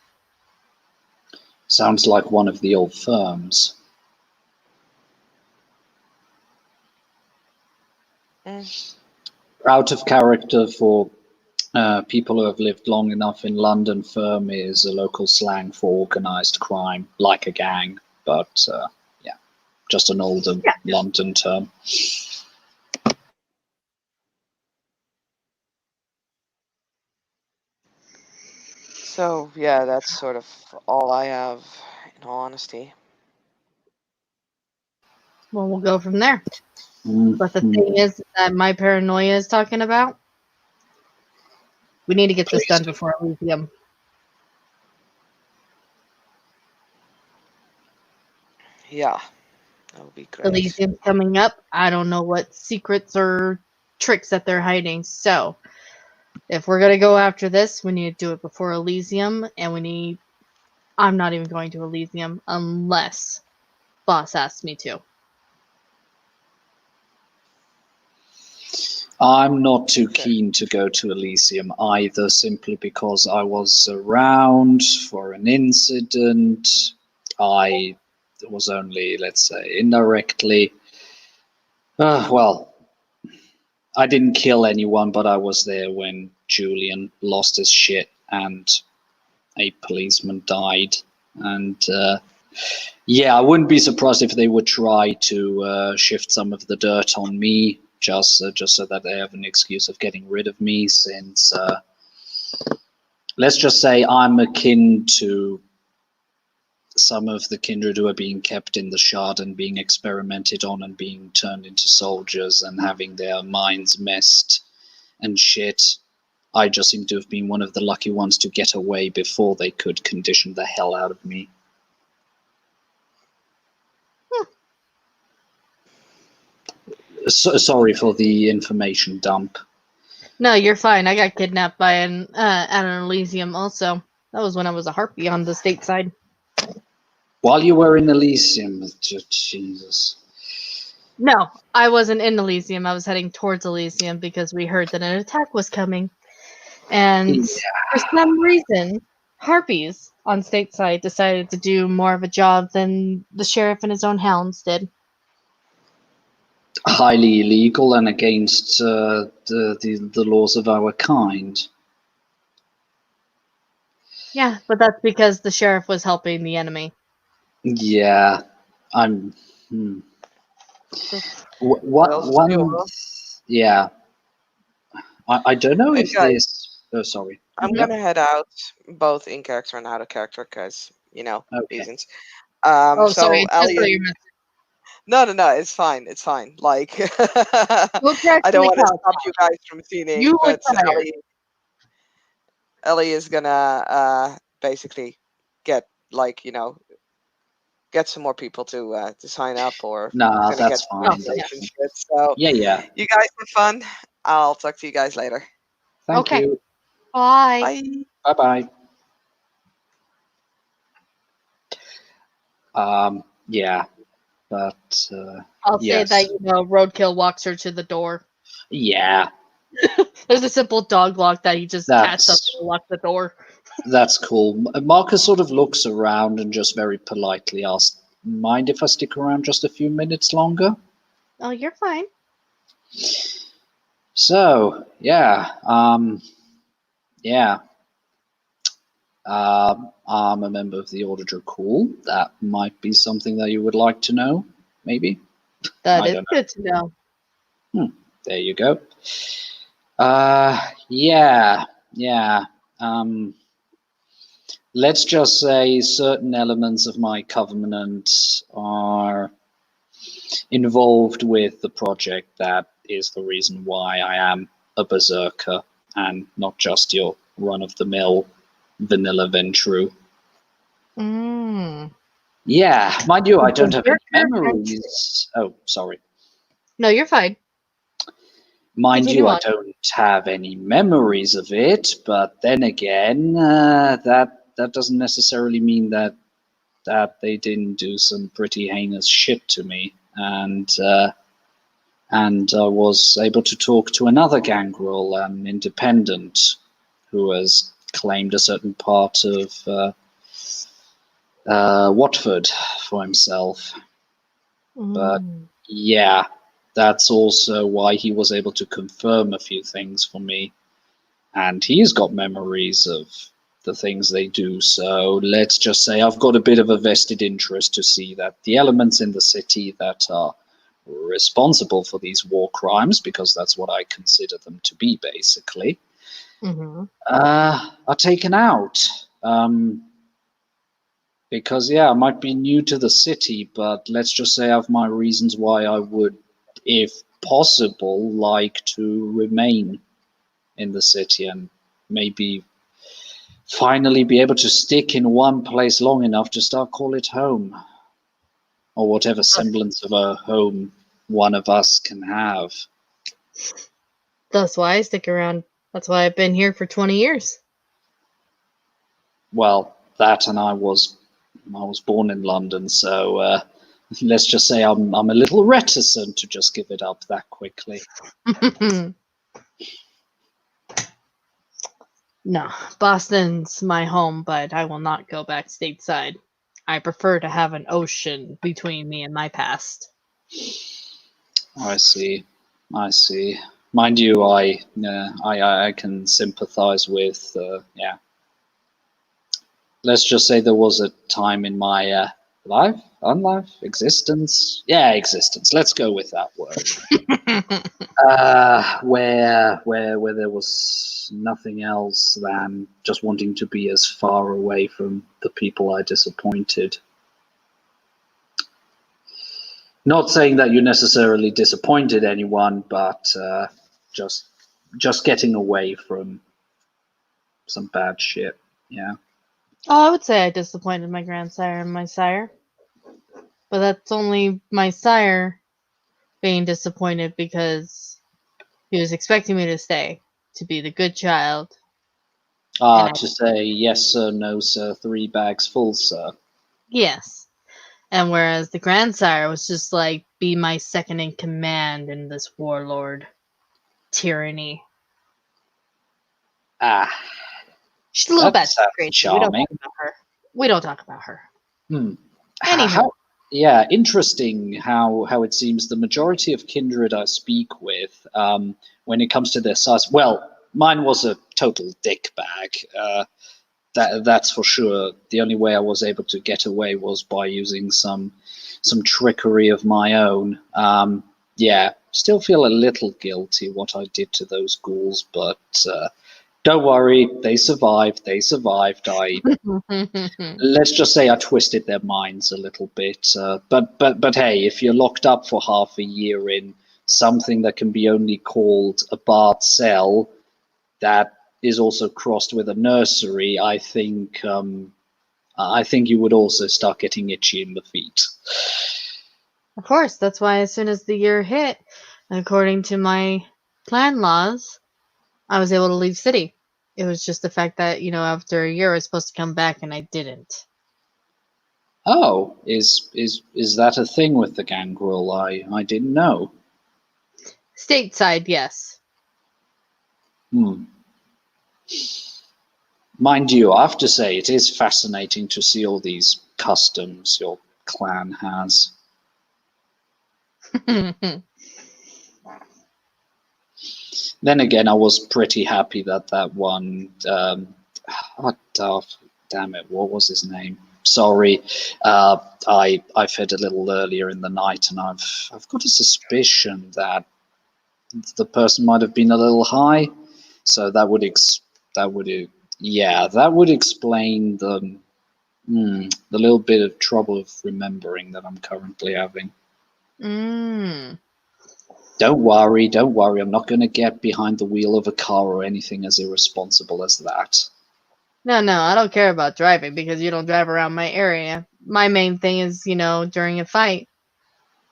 Sounds like one of the old firms. Out of character for people who have lived long enough in London, firm is a local slang for organized crime, like a gang, but yeah, just an older London term. So, yeah, that's sort of all I have, in all honesty. Well, we'll go from there. But the thing is that my paranoia is talking about, we need to get this done before Elysium. Yeah, that would be great. Elysium's coming up. I don't know what secrets or tricks that they're hiding. So, if we're going to go after this, we need to do it before Elysium, and I'm not even going to Elysium unless boss asks me to. I'm not too keen to go to Elysium either, simply because I was around for an incident. I was only, let's say, indirectly. Well, I didn't kill anyone, but I was there when Julian lost his shit and a policeman died. And yeah, I wouldn't be surprised if they would try to shift some of the dirt on me, just so that they have an excuse of getting rid of me, since let's just say I'm akin to some of the kindred who are being kept in the shard and being experimented on and being turned into soldiers and having their minds messed and shit. I just seem to have been one of the lucky ones to get away before they could condition the hell out of me. Sorry for the information dump. No, you're fine. I got kidnapped by at an Elysium also. That was when I was a harpy on the state side. While you were in Elysium, Jesus. No, I wasn't in Elysium. I was heading towards Elysium because we heard that an attack was coming. And for some reason, harpies on stateside decided to do more of a job than the sheriff and his own hounds did. Highly illegal and against the laws of our kind. Yeah, but that's because the sheriff was helping the enemy. Yeah, I'm. Yeah, I don't know if this. Oh, sorry. I'm gonna head out, both in character and out of character, because reasons. Sorry, Ellie. No, it's fine. It's fine. Like, I don't want to stop you guys from seeing, but Ellie is gonna basically get get some more people to sign up, or nah, that's fine. So yeah. You guys have fun. I'll talk to you guys later. Thank you. Bye. Bye. Yeah, but I'll say that Roadkill walks her to the door. Yeah. There's a simple dog lock that he just cats up to lock the door. That's cool. Marcus sort of looks around and just very politely asks, "Mind if I stick around just a few minutes longer?" Oh, you're fine. So, yeah. I'm a member of the Order Dracul. That might be something that you would like to know, maybe? That is good to know. There you go. Yeah. Let's just say certain elements of my covenant are involved with the project. That is the reason why I am a berserker. and not just your run-of-the-mill vanilla Ventrue. Mm. Yeah, mind you, I don't have any Berserker memories. Oh, sorry. No, you're fine. Mind Continue you, I on. don't have any memories of it, but then again, that doesn't necessarily mean that they didn't do some pretty heinous shit to me, and I was able to talk to another gangrel, an independent, who has claimed a certain part of Watford for himself. But Mm. yeah, that's also why he was able to confirm a few things for me. And he's got memories of the things they do. So let's just say I've got a bit of a vested interest to see that the elements in the city that are responsible for these war crimes, because that's what I consider them to be basically, Mm-hmm. are taken out. Because yeah, I might be new to the city, but let's just say I have my reasons why I would, if possible, like to remain in the city and maybe finally be able to stick in one place long enough to start call it home, or whatever semblance of a home one of us can have. That's why I stick around. That's why I've been here for 20 years. Well, that, and I was born in London, so let's just say I'm a little reticent to just give it up that quickly. No, Boston's my home, but I will not go back stateside. I prefer to have an ocean between me and my past. I see. Mind you, I can sympathize with yeah. Let's just say there was a time in my existence. Yeah, existence. Let's go with that word. Where there was nothing else than just wanting to be as far away from the people I disappointed. Not saying that you necessarily disappointed anyone, but just getting away from some bad shit. Yeah. Oh, I would say I disappointed my grandsire and my sire. But that's only my sire being disappointed because he was expecting me to stay, to be the good child. And To say yes sir, no sir, 3 bags full, sir. yes. And whereas the grandsire was just like, be my second in command in this warlord tyranny. She's a little That bit sounds crazy. charming. We don't talk about her. Anyhow. Yeah, interesting how it seems the majority of kindred I speak with, when it comes to their size, well, mine was a total dick bag. That's for sure. The only way I was able to get away was by using some trickery of my own. Yeah, still feel a little guilty what I did to those ghouls, but don't worry, they survived. Let's just say I twisted their minds a little bit. But hey, if you're locked up for half a year in something that can be only called a barred cell, that is also crossed with a nursery, I think you would also start getting itchy in the feet. Of course, that's why as soon as the year hit, according to my clan laws, I was able to leave city. It was just the fact that, after a year I was supposed to come back and I didn't. Oh, is that a thing with the gangrel? I didn't know. Stateside, yes. Mind you, I have to say, it is fascinating to see all these customs your clan has. Then again, I was pretty happy that one. Damn it! What was his name? Sorry, I fed a little earlier in the night, and I've got a suspicion that the person might have been a little high. So that would explain the little bit of trouble of remembering that I'm currently having. Don't worry, don't worry. I'm not going to get behind the wheel of a car or anything as irresponsible as that. No, I don't care about driving because you don't drive around my area. My main thing is, during a fight,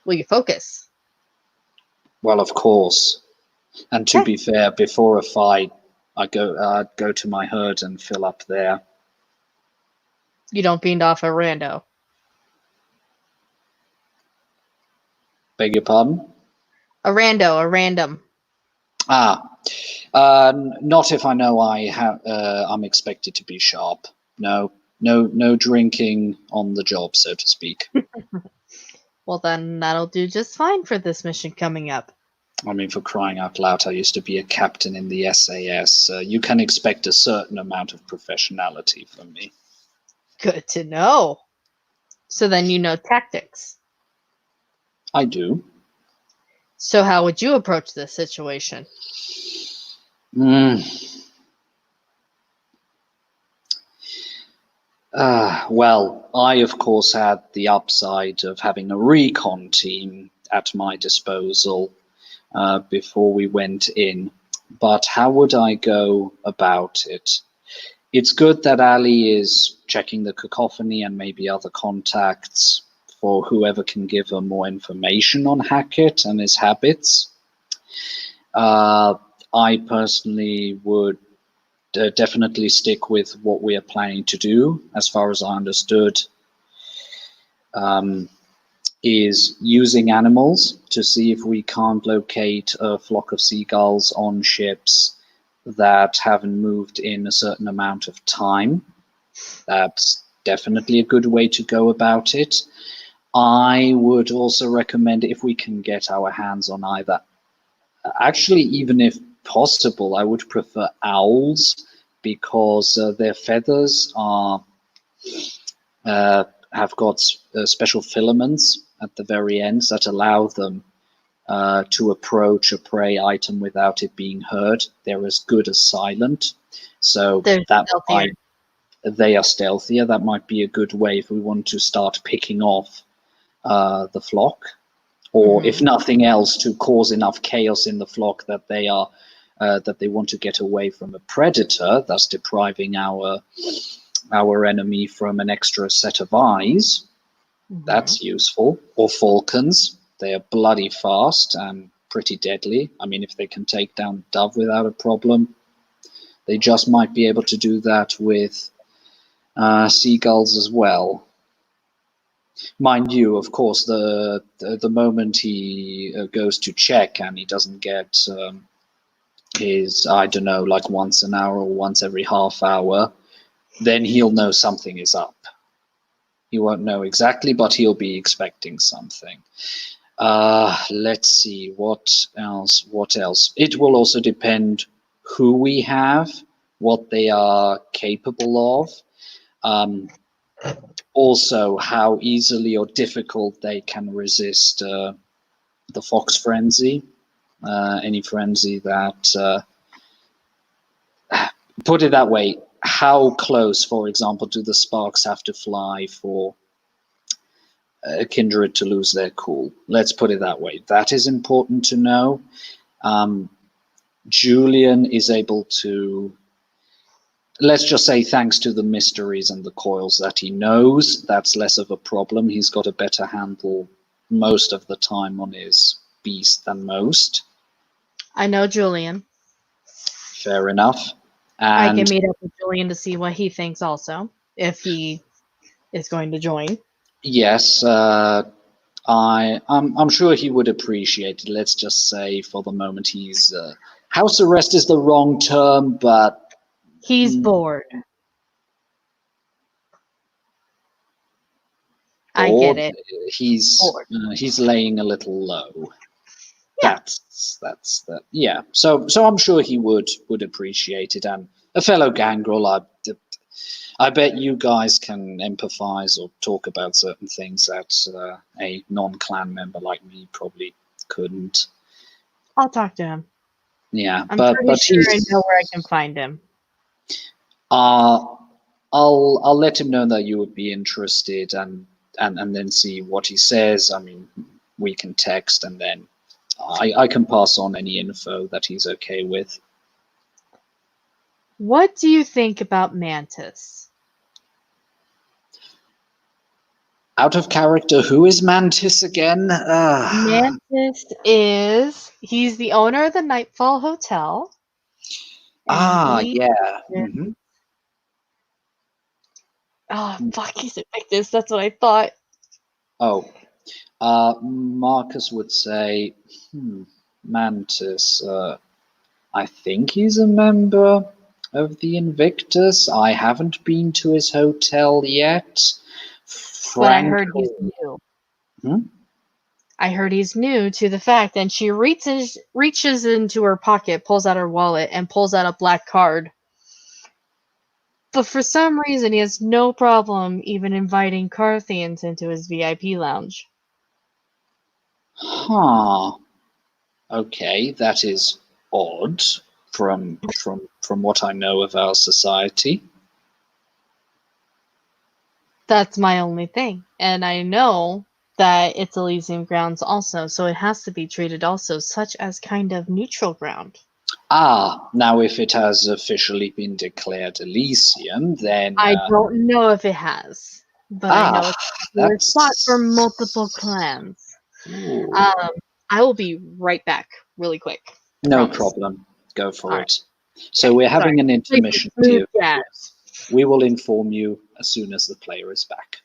will you focus? Well, of course. And to Okay. be fair, before a fight, I'd go to my herd and fill up there. You don't beat off a rando. Beg your pardon? A random. Not if I know I'm expected to be sharp. No drinking on the job, so to speak. Well, then that'll do just fine for this mission coming up. I mean, for crying out loud, I used to be a captain in the SAS. You can expect a certain amount of professionality from me. Good to know. So then you know tactics. I do. So how would you approach this situation? Well, I, of course, had the upside of having a recon team at my disposal before we went in. But how would I go about it? It's good that Ali is checking the cacophony and maybe other contacts for whoever can give her more information on Hackett and his habits. I personally would definitely stick with what we are planning to do, as far as I understood, is using animals to see if we can't locate a flock of seagulls on ships that haven't moved in a certain amount of time. That's definitely a good way to go about it. I would also recommend, if we can get our hands on either, actually, even if possible, I would prefer owls, because their feathers have got special filaments at the very ends that allow them to approach a prey item without it being heard. They're as good as silent, so They're stealthier. They are stealthier. That might be a good way if we want to start picking off the flock, or if nothing else, to cause enough chaos in the flock that they want to get away from a predator, thus depriving our enemy from an extra set of eyes. That's useful. Or falcons. They are bloody fast and pretty deadly. I mean, if they can take down a dove without a problem, they just might be able to do that with seagulls as well. Mind you, of course, the moment he goes to check and he doesn't get his, I don't know, like once an hour or once every half hour, then he'll know something is up. He won't know exactly, but he'll be expecting something. Let's see, what else? It will also depend who we have, what they are capable of. Also, how easily or difficult they can resist the fox frenzy. Any frenzy that, put it that way, how close, for example, do the sparks have to fly for a kindred to lose their cool? Let's put it that way. That is important to know. Julian is able to, let's just say, thanks to the mysteries and the coils that he knows, that's less of a problem. He's got a better handle most of the time on his beast than most. I know Julian. Fair enough. I And can meet up with Julian to see what he thinks also, if he is going to join. yes, I'm sure he would appreciate it. Let's just say for the moment he's house arrest is the wrong term, but He's bored. I get it. He's laying a little low. Yeah. That's that. Yeah. So I'm sure he would appreciate it, and a fellow gangrel. I bet you guys can empathize or talk about certain things that a non-clan member like me probably couldn't. I'll talk to him. Yeah, I'm but pretty sure I he's, know where I can find him. I'll let him know that you would be interested, and then see what he says. I mean, we can text, and then I can pass on any info that he's okay with. What do you think about Mantis? Out of character, who is Mantis again? Mantis he's the owner of the Nightfall Hotel. And he Yeah. is- Mhm. Oh, fuck, he's Invictus. That's what I thought. Oh, Marcus would say, Mantis. I think he's a member of the Invictus. I haven't been to his hotel yet. But I heard he's Frankly, new. I heard he's new to the fact, and she reaches into her pocket, pulls out her wallet, and pulls out a black card. But for some reason, he has no problem even inviting Carthians into his VIP lounge. Huh. Okay, that is odd from what I know of our society. That's my only thing. And I know that it's Elysium grounds also, so it has to be treated also such as kind of neutral ground. Now if it has officially been declared Elysium, then I don't know if it has, but I know it's a popular spot for multiple clans. I will be right back really quick. No promise. problem. Go for All it. So we're having an intermission here. Yeah. We will inform you as soon as the player is back.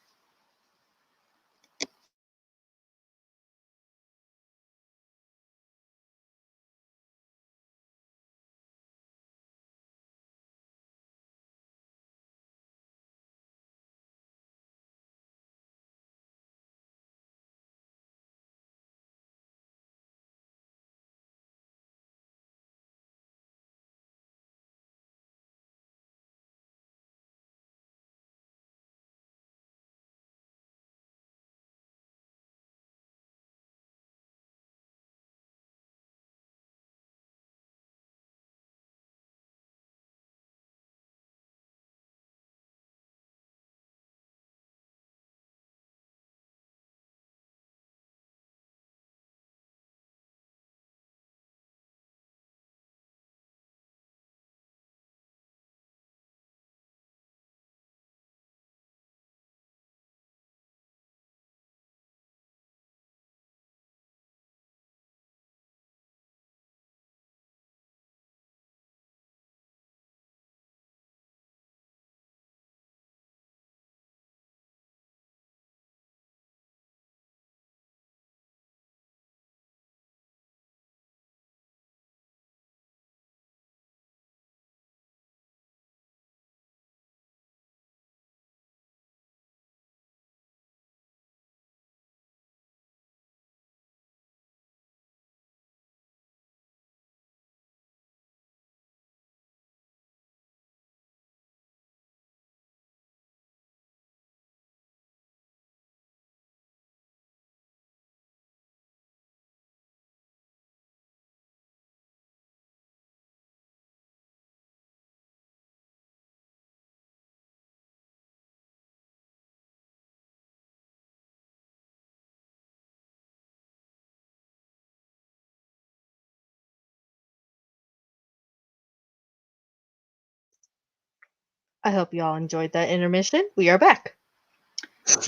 I hope you all enjoyed that intermission. We are back.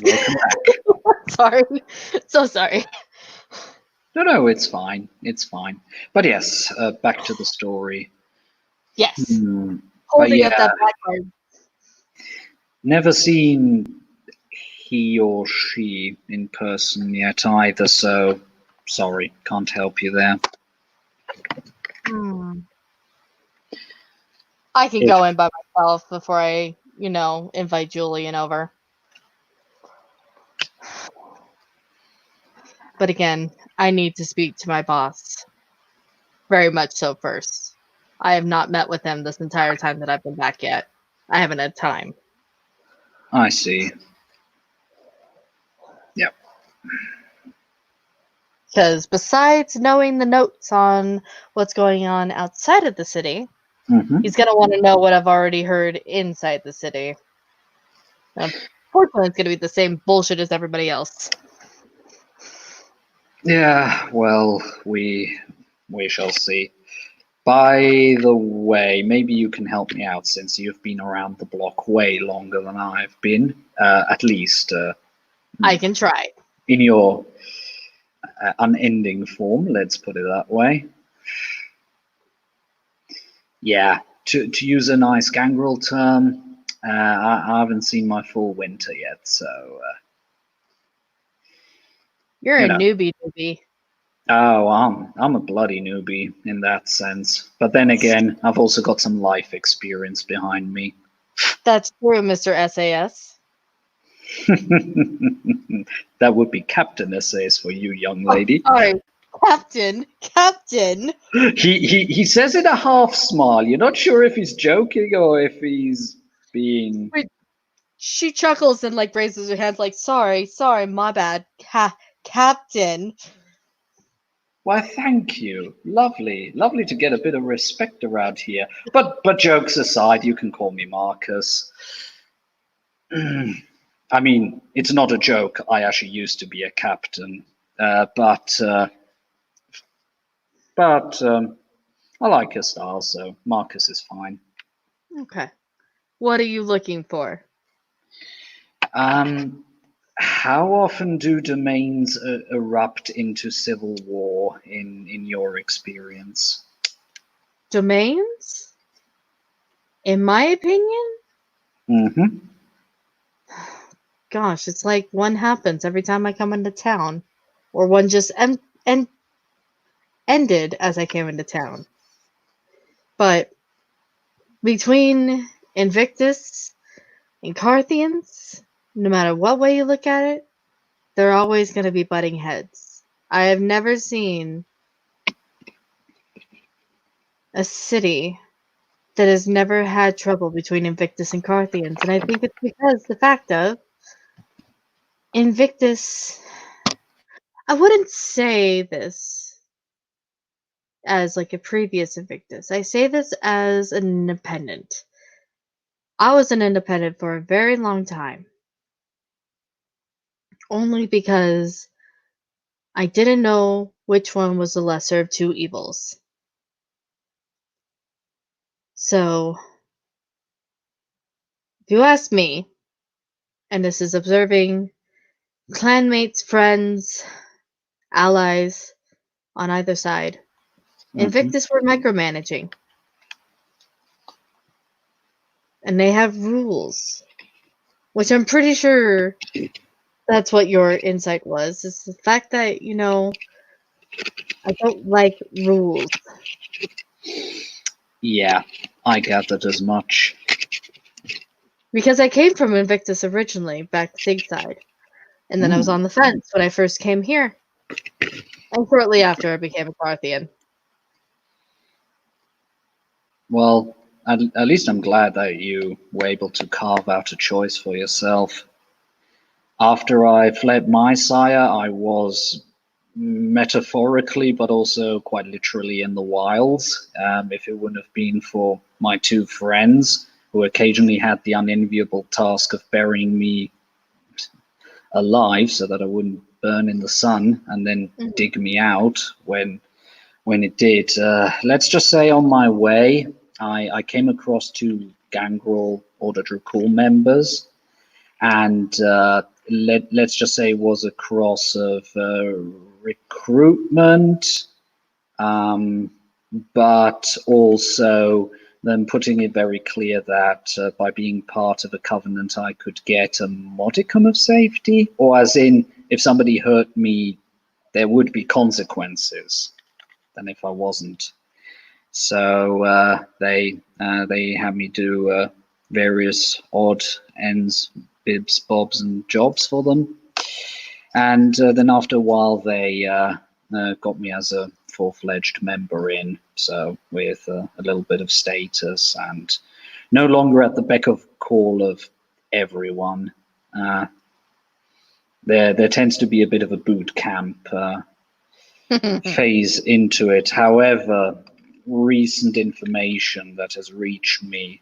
Welcome back. Sorry. So sorry. No, it's fine. It's fine. But yes, back to the story. Yes. Hmm. Holding yeah. up that black card. Never seen he or she in person yet either, so sorry, can't help you there. I can go in by myself before I, invite Julian over. But again, I need to speak to my boss. Very much so first. I have not met with him this entire time that I've been back yet. I haven't had time. I see. Yep. Because besides knowing the notes on what's going on outside of the city, he's going to want to know what I've already heard inside the city. Unfortunately, it's going to be the same bullshit as everybody else. Yeah, well, we shall see. By the way, maybe you can help me out since you've been around the block way longer than I've been, at least I can try. in your unending form, let's put it that way. Yeah, to use a nice Gangrel term, I haven't seen my full winter yet, so You're you a know. newbie. Oh, I'm a bloody newbie in that sense. But then again, I've also got some life experience behind me. That's true, Mr. SAS. That would be Captain essays for you, young lady. Oh, sorry. Captain. He says it a half smile. You're not sure if he's joking or if he's being. She chuckles and like raises her hands like, sorry, my bad. Captain. Why, thank you. Lovely to get a bit of respect around here. But jokes aside, you can call me Marcus. I mean, it's not a joke. I actually used to be a captain, but I like your style, so Marcus is fine. Okay. What are you looking for? How often do domains erupt into civil war in your experience? Domains? In my opinion? Mm-hmm. Gosh, it's like one happens every time I come into town. Or one just ended as I came into town. But between Invictus and Carthians, no matter what way you look at it, they're always going to be butting heads. I have never seen a city that has never had trouble between Invictus and Carthians, and I think it's because the fact of Invictus, I wouldn't say this as like a previous Invictus. I say this as an independent. I was an independent for a very long time. Only because I didn't know which one was the lesser of two evils. So, if you ask me, and this is observing clanmates, friends, allies on either side, Invictus were micromanaging. And they have rules. Which I'm pretty sure that's what your insight was. Is the fact that, I don't like rules. Yeah, I gathered as much. Because I came from Invictus originally, back to Sigside. And then I was on the fence when I first came here. And shortly after I became a Carthian. Well, at least I'm glad that you were able to carve out a choice for yourself. After I fled my sire, I was metaphorically, but also quite literally in the wilds. If it wouldn't have been for my two friends, who occasionally had the unenviable task of burying me alive so that I wouldn't burn in the sun and then dig me out when it did. Let's just say on my way, I came across two Gangrel Order Dracul members, and let's just say it was a cross of recruitment, but also them putting it very clear that by being part of a covenant, I could get a modicum of safety, or as in, if somebody hurt me, there would be consequences than if I wasn't. So they had me do various odd ends, bibs, bobs, and jobs for them, and then after a while they got me as a full-fledged member in, so with a little bit of status and no longer at the beck of call of everyone. There tends to be a bit of a boot camp phase into it. However, recent information that has reached me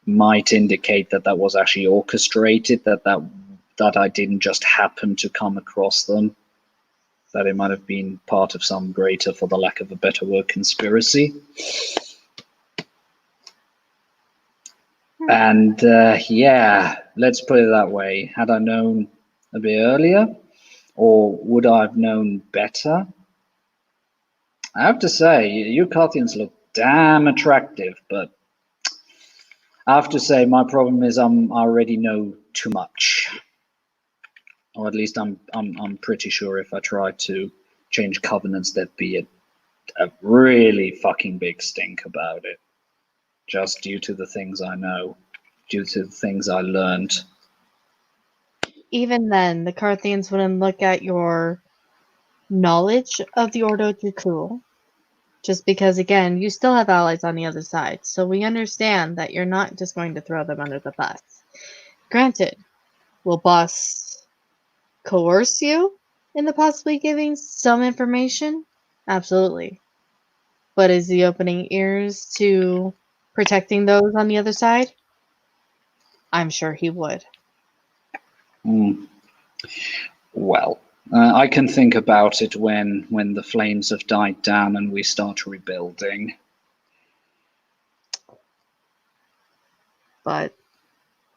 might indicate that that was actually orchestrated, that I didn't just happen to come across them, that it might have been part of some greater, for the lack of a better word, conspiracy. And yeah, let's put it that way. Had I known a bit earlier, or would I have known better? I have to say, you Carthians look damn attractive, but I have to say my problem is I already know too much. Or at least I'm pretty sure if I try to change covenants, there'd be a really fucking big stink about it. Just due to the things I know, due to the things I learned. Even then, the Carthians wouldn't look at your knowledge of the Ordo Dracul, just because, again, you still have allies on the other side, so we understand that you're not just going to throw them under the bus. Granted, will Boss coerce you into possibly giving some information? Absolutely. But is he opening ears to protecting those on the other side? I'm sure he would. Well, I can think about it when the flames have died down and we start rebuilding. But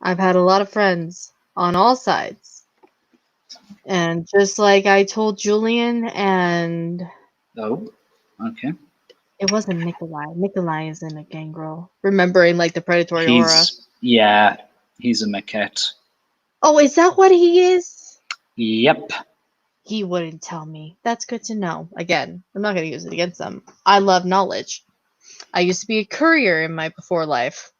I've had a lot of friends on all sides. And just like I told Julian, and Oh, okay. it wasn't Nikolai. Nikolai is in a gangrel. Remembering like the predatory aura. He's a maquette. Oh, is that what he is? Yep. He wouldn't tell me. That's good to know. Again, I'm not going to use it against them. I love knowledge. I used to be a courier in my before life.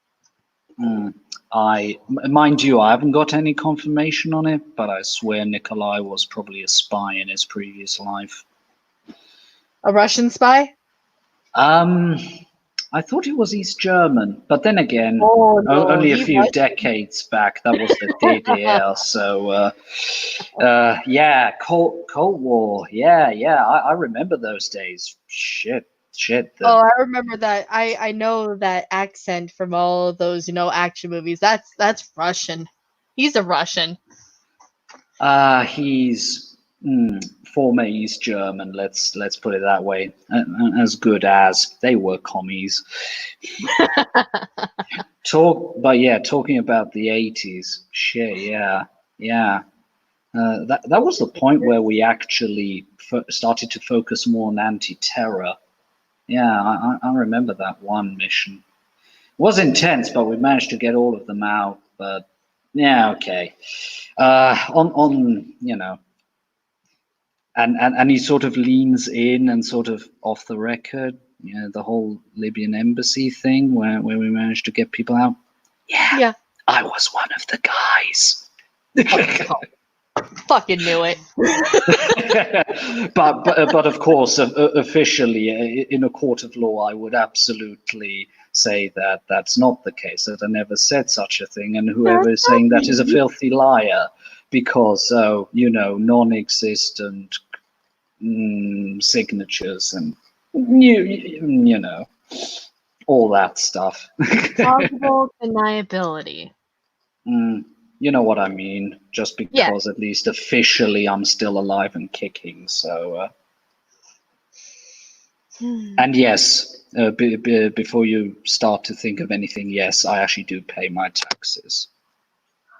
Mind you, I haven't got any confirmation on it, but I swear Nikolai was probably a spy in his previous life. A Russian spy? I thought he was East German, but then again, Oh, no, only a he few was. decades back, that was the DDR. So, yeah, Cold War. Yeah, I remember those days. Shit. Oh, I remember that. I know that accent from all of those, action movies. That's Russian. He's a Russian. He's former East German. Let's put it that way. As good as they were commies. Talking about the 80s. Shit, yeah. That was the point where we actually started to focus more on anti-terror. Yeah, I remember that one mission. It was intense, but we managed to get all of them out. But yeah, okay. And he sort of leans in and sort of off the record, the whole Libyan embassy thing where we managed to get people out. Yeah. I was one of the guys. Fucking knew it. but of course, officially, in a court of law, I would absolutely say that that's not the case, that I never said such a thing, and whoever is saying that is a filthy liar, because, non-existent signatures and, all that stuff. Possible deniability. You know what I mean, just because at least officially I'm still alive and kicking, so... And yes, before you start to think of anything, yes, I actually do pay my taxes.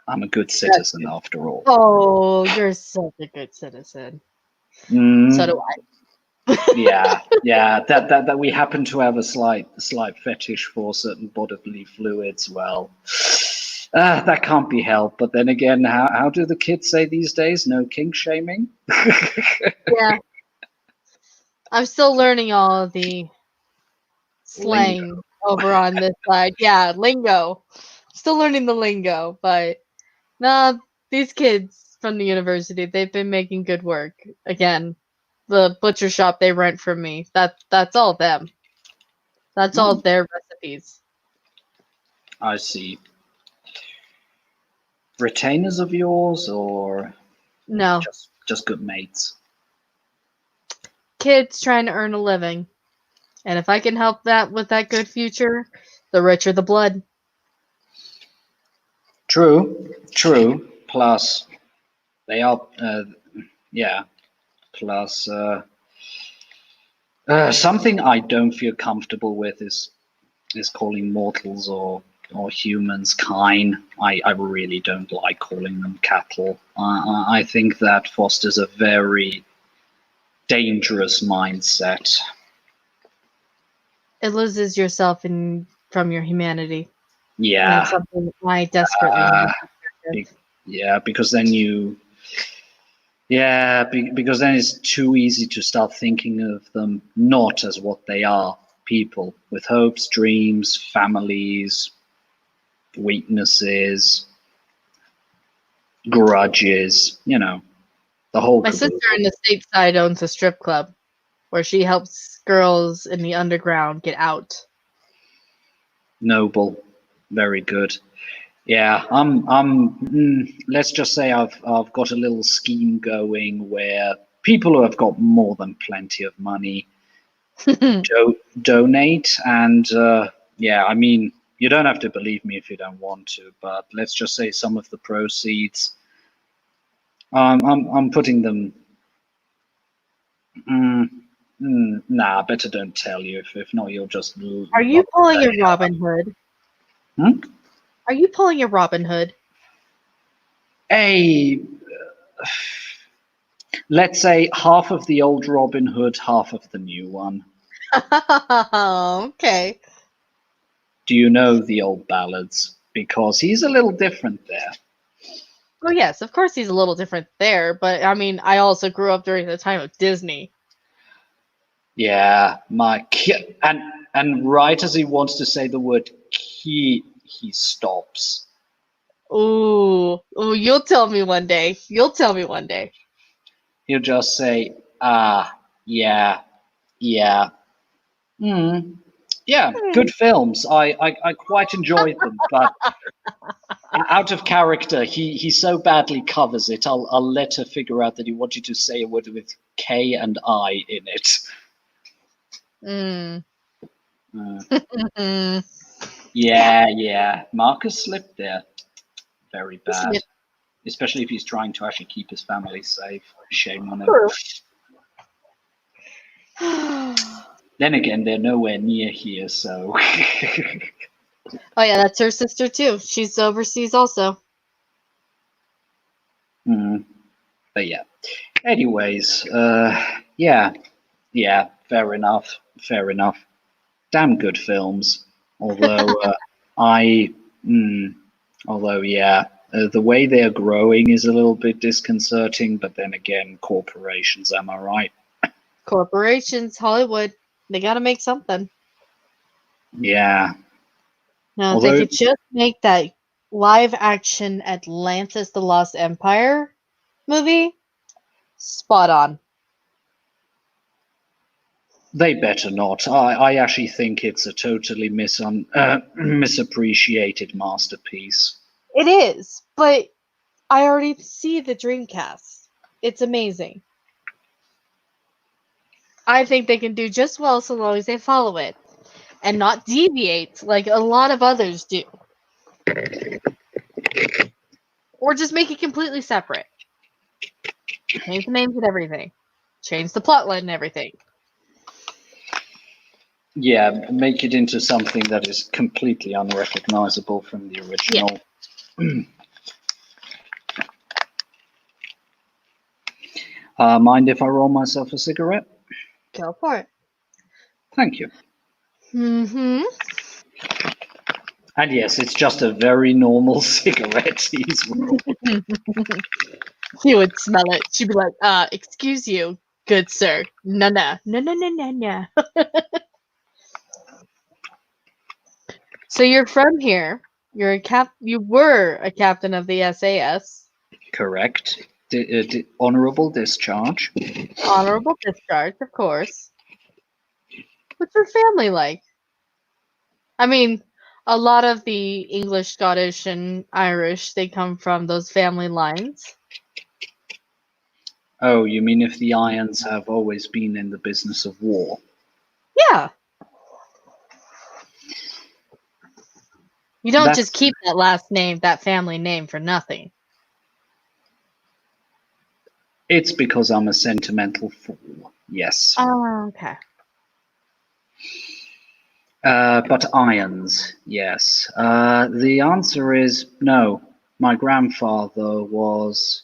I'm a good citizen after all. Oh, you're such a good citizen. So do I. Yeah. That we happen to have a slight fetish for certain bodily fluids. Well, that can't be helped. But then again, how do the kids say these days? No kink shaming. Yeah. I'm still learning all of the slang over on this side. Yeah, lingo. Still learning the lingo, but these kids from the university, they've been making good work. Again, the butcher shop they rent from me, that's all them. That's all their recipes. I see. Retainers of yours, or no, just good mates? Kids trying to earn a living, and if I can help that with that good future, the richer the blood. True. Plus, they are, Plus, something I don't feel comfortable with is calling mortals or humans kine. I really don't like calling them cattle. I think that fosters a very dangerous mindset. It loses yourself from your humanity. And Yeah, that's something I desperately need. because then because then it's too easy to start thinking of them not as what they are, people with hopes, dreams, families, weaknesses, grudges, the whole My caboodle. sister in the stateside owns a strip club where she helps girls in the underground get out. Noble, very good. Yeah, let's just say I've got a little scheme going where people who have got more than plenty of money donate, and I mean, you don't have to believe me if you don't want to, but let's just say some of the proceeds, I'm putting them. Nah, better don't tell you. If not, you'll just. Are you pulling a Robin Hood? Hmm? Are you pulling a Robin Hood? Let's say half of the old Robin Hood, half of the new one. Okay. Do you know the old ballads? Because he's a little different there. Well, yes, of course he's a little different there, but I mean, I also grew up during the time of Disney. Yeah, and right as he wants to say the word key, he stops. Ooh, you'll tell me one day. You'll tell me one day. He'll just say, yeah. Yeah, good films. I quite enjoyed them, but out of character, he so badly covers it. I'll let her figure out that he wanted to say a word with K and I in it. Yeah. Marcus slipped there. Very bad. Especially if he's trying to actually keep his family safe. Shame on him. Then again, they're nowhere near here, so. Oh yeah, that's her sister too. She's overseas also. But yeah. Anyways, yeah, fair enough. Damn good films. Although the way they're growing is a little bit disconcerting. But then again, corporations, am I right? Corporations, Hollywood, they gotta make something. Yeah. Now, if they could just make that live action Atlantis the Lost Empire movie, spot on. They better not. I actually think it's a totally misappreciated masterpiece. It is, but I already see the Dreamcast. It's amazing. I think they can do just well so long as they follow it and not deviate like a lot of others do. Or just make it completely separate. Change the names and everything. Change the plotline and everything. Yeah, make it into something that is completely unrecognizable from the original. Yeah. Mind if I roll myself a cigarette? Go for it. Thank you. Mm-hmm. And yes, it's just a very normal cigarette he's rolling. She would smell it. She'd be like, excuse you, good sir. No. So you're from here. You were a captain of the SAS. Correct. Honorable discharge. Honorable discharge, of course. What's your family like? I mean, a lot of the English, Scottish, and Irish, they come from those family lines. Oh, you mean if the Irons have always been in the business of war? Yeah. You don't just keep that last name, that family name, for nothing. It's because I'm a sentimental fool. Yes. Oh, okay. But irons, yes. The answer is no. My grandfather was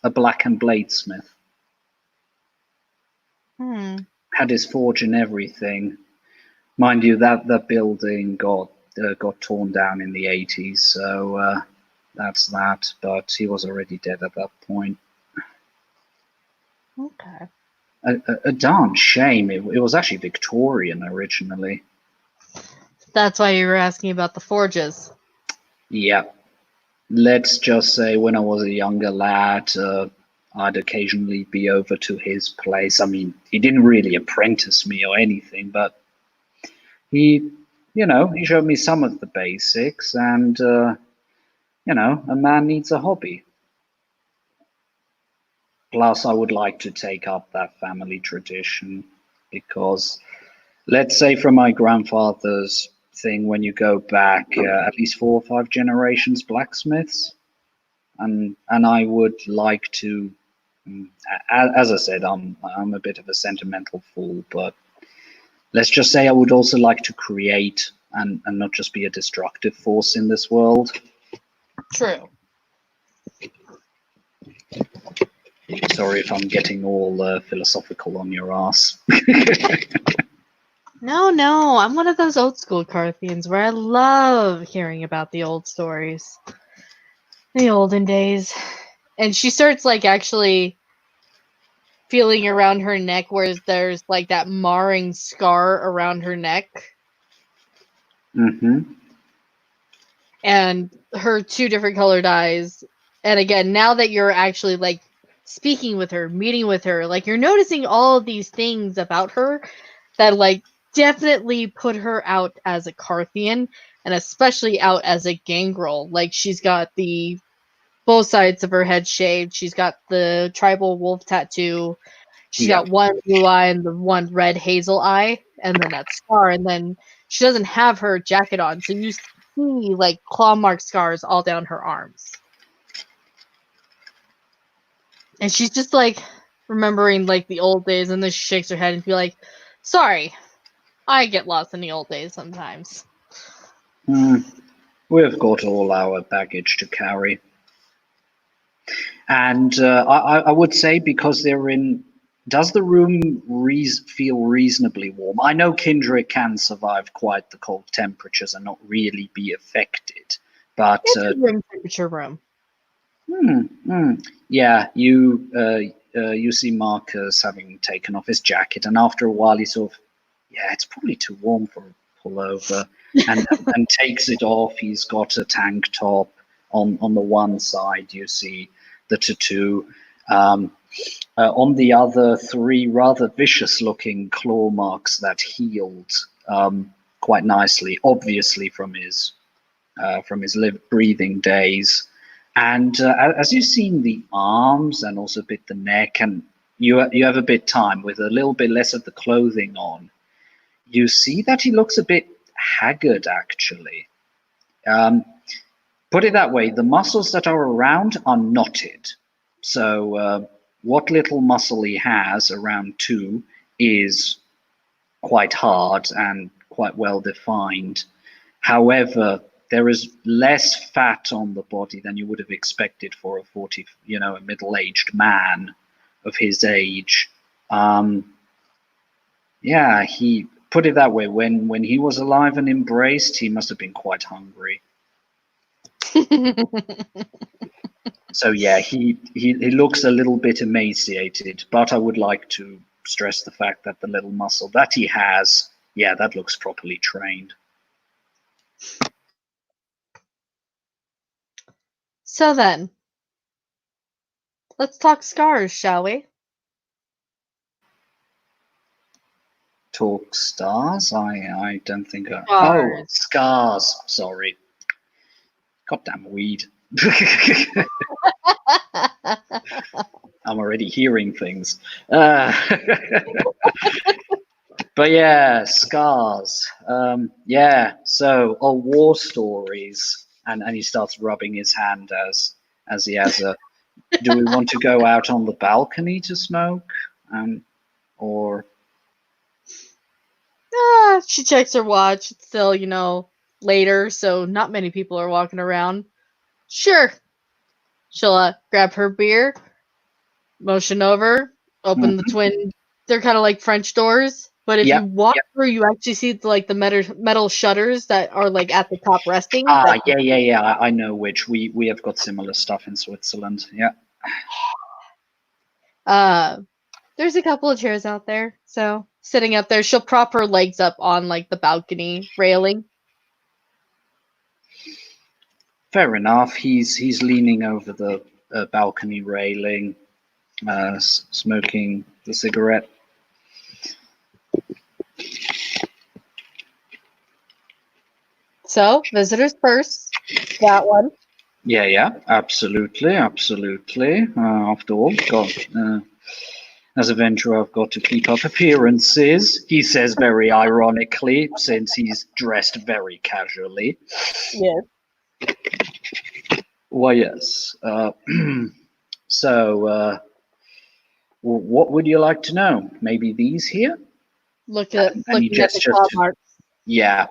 a black and bladesmith. Had his forge and everything. Mind you, that building got torn down in the 80s, so that's that. But he was already dead at that point. Okay. A darn shame. It was actually Victorian originally. That's why you were asking about the forges. Yeah. Let's just say when I was a younger lad, I'd occasionally be over to his place. I mean, he didn't really apprentice me or anything, but he showed me some of the basics, and a man needs a hobby. Plus, I would like to take up that family tradition because, let's say, from my grandfather's thing, when you go back at least 4 or 5 generations, blacksmiths, and I would like to. As I said, I'm a bit of a sentimental fool, but let's just say I would also like to create and not just be a destructive force in this world. True. Sorry if I'm getting all philosophical on your ass. No, I'm one of those old school Carthians where I love hearing about the old stories. The olden days. And she starts like actually feeling around her neck where there's like that marring scar around her neck. Mm-hmm. And her 2 different colored eyes. And again, now that you're actually like speaking with her, meeting with her, like you're noticing all of these things about her that like definitely put her out as a Carthian and especially out as a gangrel. Like she's got the both sides of her head shaved. She's got the tribal wolf tattoo. She's got one blue eye and the one red hazel eye, and then that scar. And then she doesn't have her jacket on, so you see like claw mark scars all down her arms. And she's just like remembering like the old days, and then she shakes her head and be like, "Sorry, I get lost in the old days sometimes." We've got all our baggage to carry. And I would say because they're in. Does the room feel reasonably warm? I know Kindred can survive quite the cold temperatures and not really be affected, but It's a room temperature room. Yeah, you see Marcus having taken off his jacket, and after a while he sort of, yeah, it's probably too warm for a pullover, and takes it off. He's got a tank top. On the one side, you see the tattoo. On the other, 3 rather vicious-looking claw marks that healed quite nicely, obviously from his breathing days. And as you've seen the arms and also a bit the neck, and you have a bit time with a little bit less of the clothing on, you see that he looks a bit haggard, actually. Put it that way, the muscles that are around are knotted. So what little muscle he has around 2 is quite hard and quite well defined. However, there is less fat on the body than you would have expected for a middle-aged man of his age. Yeah, he put it that way. When he was alive and embraced, he must have been quite hungry. So yeah, he looks a little bit emaciated, but I would like to stress the fact that the little muscle that he has, yeah, that looks properly trained. So then, let's talk scars, shall we? Talk stars? I don't think. Oh, Scars. scars. Sorry. Goddamn weed. I'm already hearing things. But yeah, scars. Yeah. So, war stories, and he starts rubbing his hand as he has a Do we want to go out on the balcony to smoke? Or She checks her watch. It's still, later, so not many people are walking around. Sure. She'll grab her beer, motion over, open the twin. They're kind of like French doors, but if you walk through, you actually see the metal shutters that are like at the top resting. Yeah. I know which. We have got similar stuff in Switzerland. Yeah. There's a couple of chairs out there, so sitting up there, she'll prop her legs up on like the balcony railing. Fair enough. He's leaning over the balcony railing, smoking the cigarette. So, visitors first. That one. Yeah, absolutely. After all, as a venturer, I've got to keep up appearances, he says very ironically, since he's dressed very casually. Yes. Why, yes. So, what would you like to know? Maybe these here? Looking at the gestures claw marks. Yeah.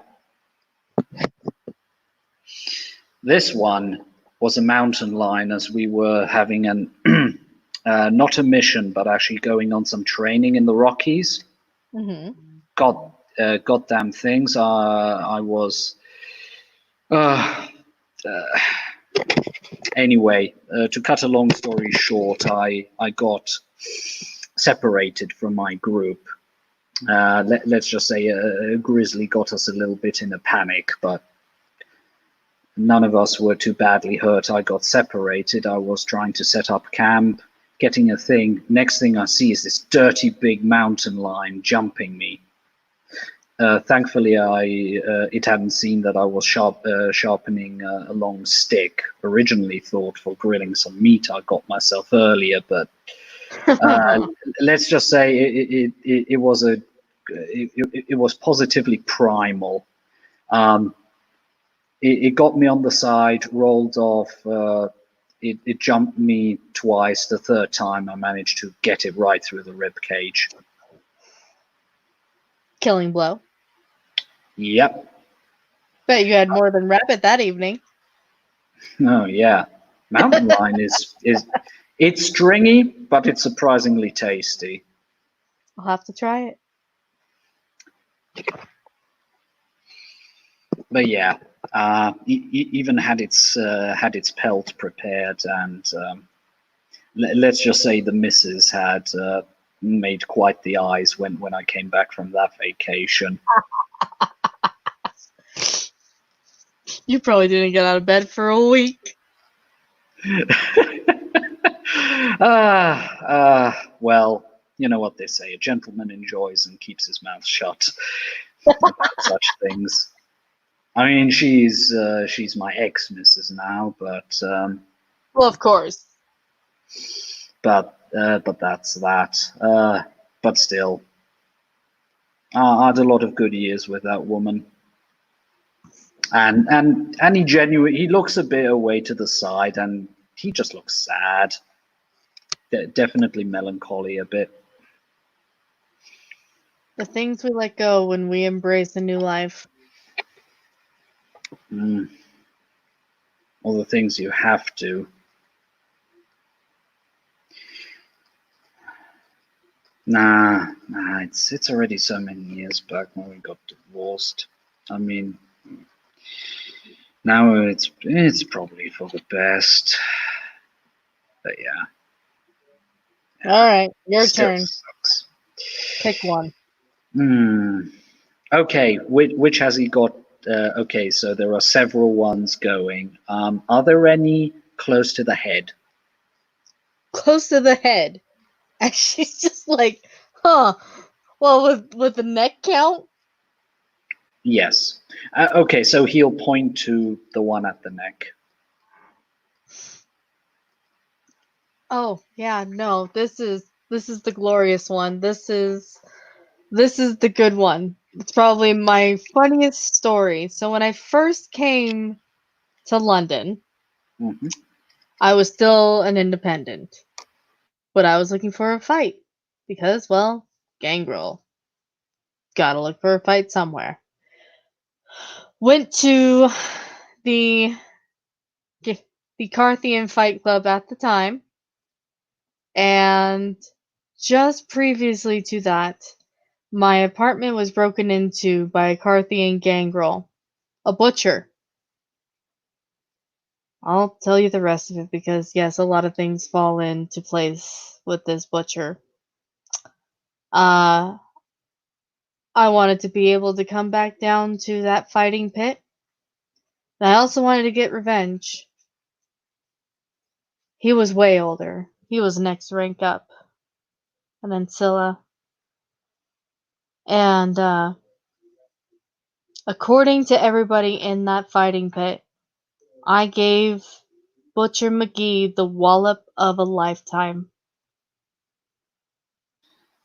This one was a mountain lion as we were having an not a mission, but actually going on some training in the Rockies. Mm-hmm. Goddamn things. I was. Anyway, to cut a long story short, I got separated from my group. Let's just say a grizzly got us a little bit in a panic, but none of us were too badly hurt. I got separated. I was trying to set up camp, getting a thing. Next thing I see is this dirty big mountain lion jumping me. Thankfully, it hadn't seen that I was sharpening a long stick. Originally thought for grilling some meat, I got myself earlier, but let's just say it was positively primal. It got me on the side, rolled off. It jumped me twice. The third time, I managed to get it right through the rib cage. Killing blow. Yep. Bet you had more than rabbit that evening. Oh yeah, mountain lion is it's stringy, but it's surprisingly tasty. I'll have to try it. But yeah, even had its pelt prepared, and let's just say the missus had made quite the eyes when I came back from that vacation. You probably didn't get out of bed for a week. Well, you know what they say: a gentleman enjoys and keeps his mouth shut about such things. I mean, she's my ex-missus now, but well, of course. But that's that. But still, I had a lot of good years with that woman. And he looks a bit away to the side, and he just looks sad. Definitely melancholy a bit. The things we let go when we embrace a new life. All the things you have to. Nah, it's already so many years back when we got divorced. I mean, now it's probably for the best. But yeah. All right, your Still turn. Sucks. Pick one. Okay, which has he got? Okay, so there are several ones going. Are there any close to the head? Close to the head. And she's just like, huh. Well, with the neck count? Yes. Okay, so he'll point to the one at the neck. Oh, yeah, no. This is the glorious one. This is the good one. It's probably my funniest story. So when I first came to London, I was still an independent. But I was looking for a fight. Because, well, Gangrel. Gotta look for a fight somewhere. Went to the the Carthian Fight Club at the time, and just previously to that, my apartment was broken into by a Carthian Gangrel, a butcher. I'll tell you the rest of it because, yes, a lot of things fall into place with this butcher. I wanted to be able to come back down to that fighting pit. And I also wanted to get revenge. He was way older. He was next rank up. And then Scylla. And, according to everybody in that fighting pit, I gave Butcher McGee the wallop of a lifetime.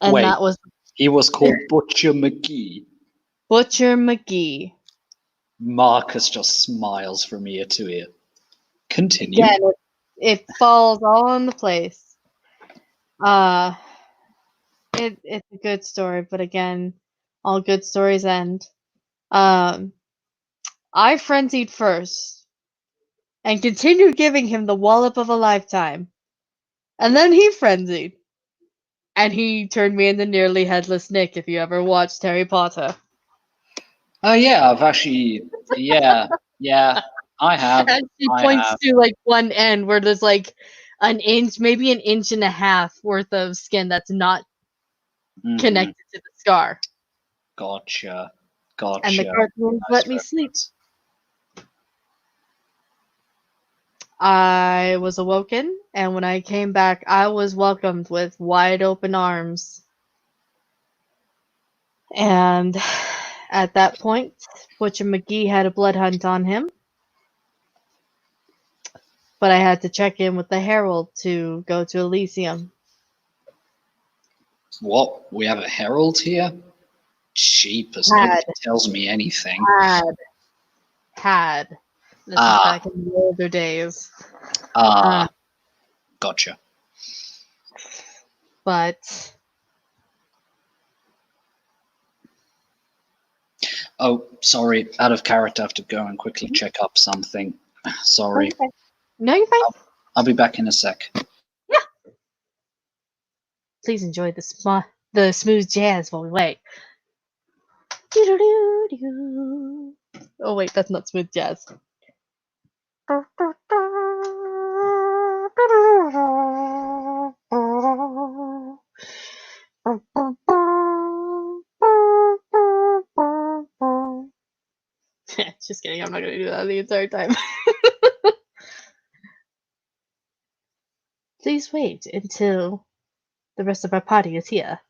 And Wait, that was he was called Butcher McGee. Butcher McGee. Marcus just smiles from ear to ear. Continue. Again, it falls all into place. It's a good story, but again, all good stories end. I frenzied first and continued giving him the wallop of a lifetime. And then he frenzied. And he turned me into nearly headless Nick if you ever watched Harry Potter. Oh yeah, I've actually yeah, I have. And she I points have. to like one end where there's like an inch, maybe an inch and a half worth of skin that's not Mhm. connected to the scar. Gotcha. And the cartoons let me sleep. I was awoken, and when I came back, I was welcomed with wide open arms. And at that point, Butcher McGee had a blood hunt on him. But I had to check in with the Herald to go to Elysium. What? We have a herald here? Jeepers, Had. nobody tells me anything. Had. This is back in the older days. Gotcha. But Oh, sorry, out of character. I have to go and quickly check up something. Sorry. okay. No, you're fine. I'll be back in a sec. Yeah. Please enjoy the smooth jazz while we wait. Oh wait, that's not smooth jazz. Just kidding, I'm not gonna do that the entire time. Please wait until the rest of our party is here.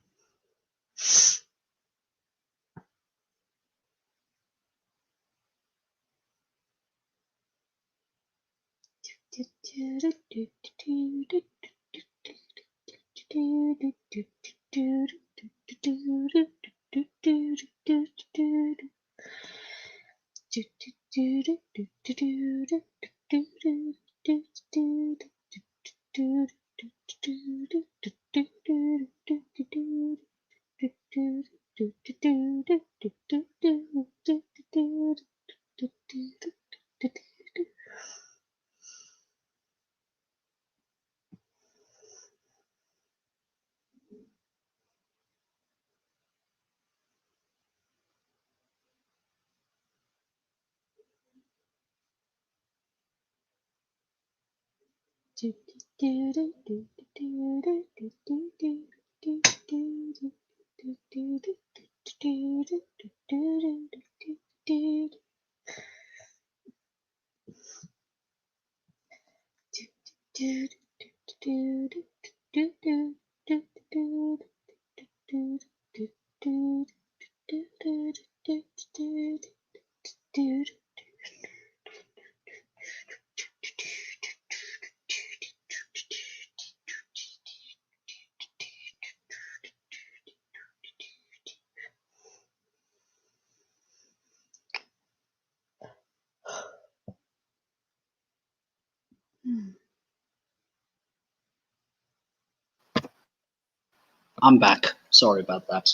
I'm back. Sorry about that.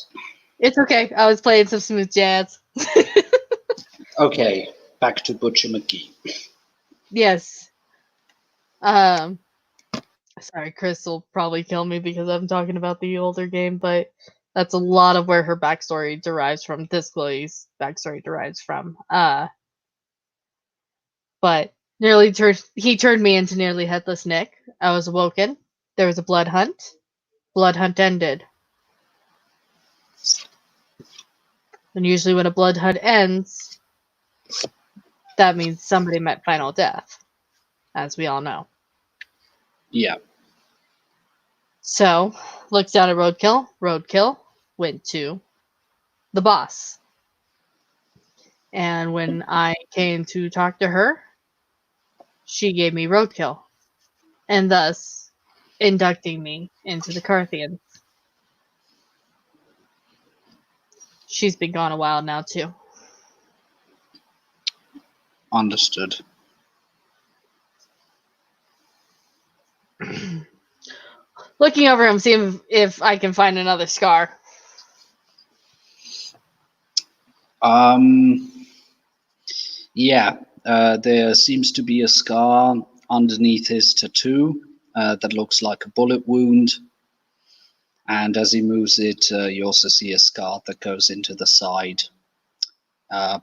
It's okay. I was playing some smooth jazz. Okay, back to Butcher McGee. Yes. Sorry, Chris will probably kill me because I'm talking about the older game, but that's a lot of where her backstory derives from. This Chloe's backstory derives from. But he turned me into nearly headless Nick. I was awoken. There was a blood hunt. Blood hunt ended. And usually when a blood hunt ends, that means somebody met final death, as we all know. Yeah. So, looked down at Roadkill. Roadkill went to the boss. And when I came to talk to her, she gave me Roadkill, and thus inducting me into the Carthians. She's been gone a while now, too. Understood. Looking over him, seeing if I can find another scar. Yeah, there seems to be a scar underneath his tattoo that looks like a bullet wound. And as he moves it, you also see a scar that goes into the side.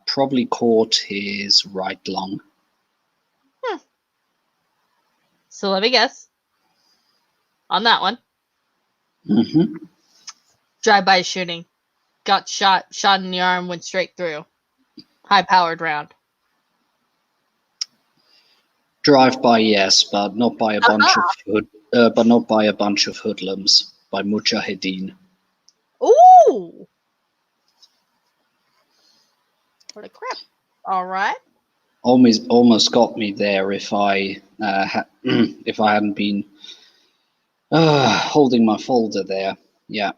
Probably caught his right lung. So let me guess. On that one, Mm-hmm. drive-by shooting. Got shot in the arm, went straight through. High-powered round. Drive-by, yes, but not by a bunch of hoodlums, by Mujahideen. Ooh! What a crap. All right. Almost got me there if I if I hadn't been holding my folder there. Yeah,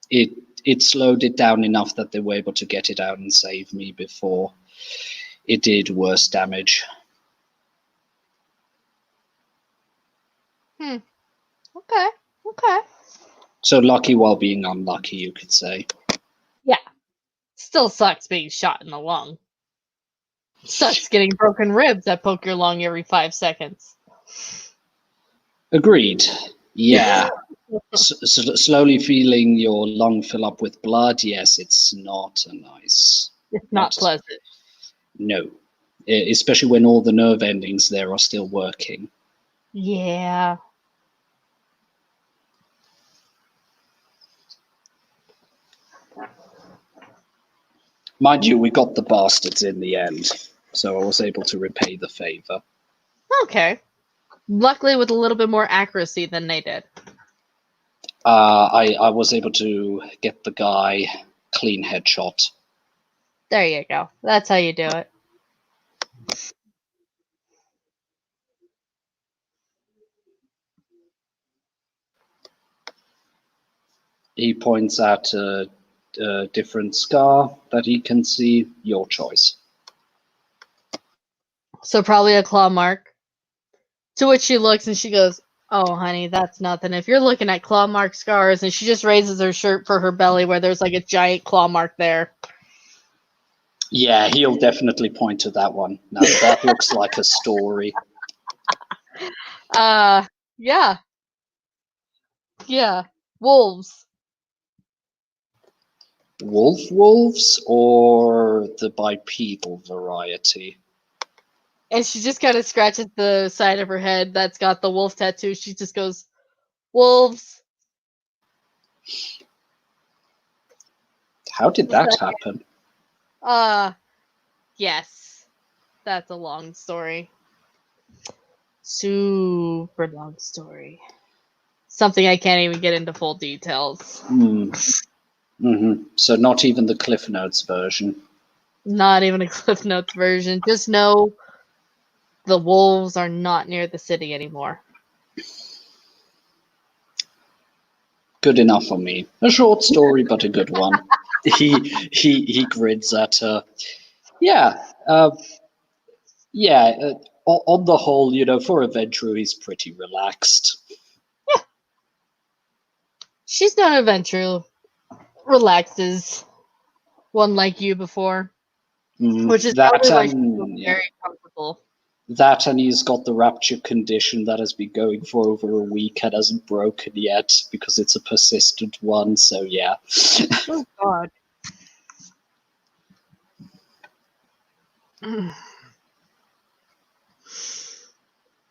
it slowed it down enough that they were able to get it out and save me before it did worse damage. Okay. So lucky while being unlucky, you could say. Yeah. Still sucks being shot in the lung. Sucks getting broken ribs that poke your lung every 5 seconds. Agreed. Yeah. Slowly feeling your lung fill up with blood, yes, it's not a nice. It's not pleasant. No. Especially when all the nerve endings there are still working. Yeah. Mind you, we got the bastards in the end, so I was able to repay the favor. Okay. Luckily with a little bit more accuracy than they did. I was able to get the guy clean headshot. There you go. That's how you do it. He points at a different scar that he can see. Your choice. So probably a claw mark. To which she looks and she goes, "Oh, honey, that's nothing. If you're looking at claw mark scars," and she just raises her shirt for her belly where there's like a giant claw mark there. Yeah, he'll definitely point to that one. Now that looks like a story. Yeah. Yeah. Wolves. Wolves or the bipedal variety? And she just kind of scratches the side of her head that's got the wolf tattoo. She just goes, "Wolves." How did that happen? Yes. That's a long story. Super long story. Something I can't even get into full details. Mm-hmm. So not even the Cliff Notes version. Not even a Cliff Notes version. Just know the wolves are not near the city anymore. Good enough for me. A short story, but a good one. He grins at her. Yeah. On the whole, for a Ventrue, he's pretty relaxed. She's known Adventure relaxes one like you before, which is That probably why she feels and yeah, very comfortable. that and he's got the rapture condition that has been going for over a week and hasn't broken yet because it's a persistent one. So yeah. Oh God.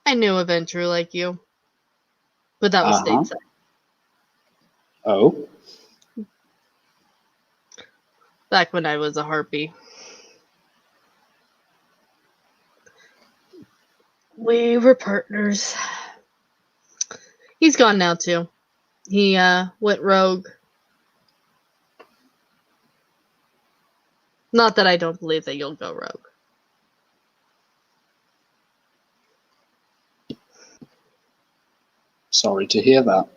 I knew Adventure like you, but that was Uh-huh. stateside. Oh. Back when I was a harpy. We were partners. He's gone now too. He went rogue. Not that I don't believe that you'll go rogue. Sorry to hear that.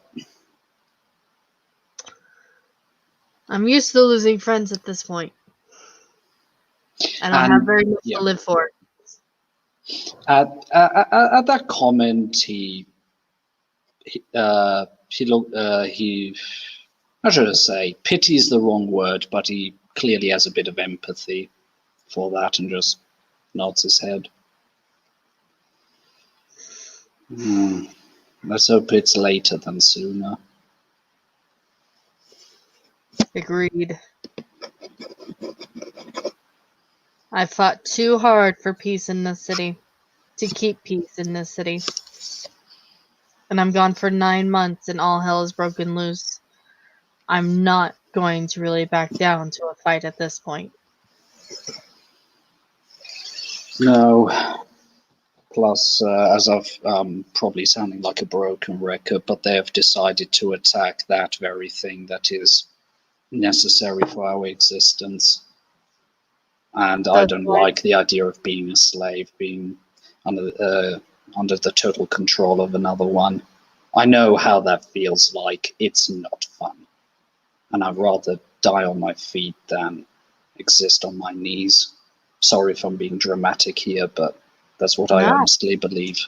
I'm used to losing friends at this point. I don't have very much yeah, to live for. at that comment, he looked he how should I say, pity is the wrong word, but he clearly has a bit of empathy for that and just nods his head. Let's hope it's later than sooner. Agreed. I fought too hard for peace in this city. To keep peace in this city. And I'm gone for 9 months and all hell is broken loose. I'm not going to really back down to a fight at this point. No. Plus, as I've probably sounding like a broken record, but they have decided to attack that very thing that is necessary for our existence. And I don't like the idea of being a slave, being under the total control of another one. I know how that feels like. It's not fun. And I'd rather die on my feet than exist on my knees. Sorry if I'm being dramatic here, but that's what I honestly believe.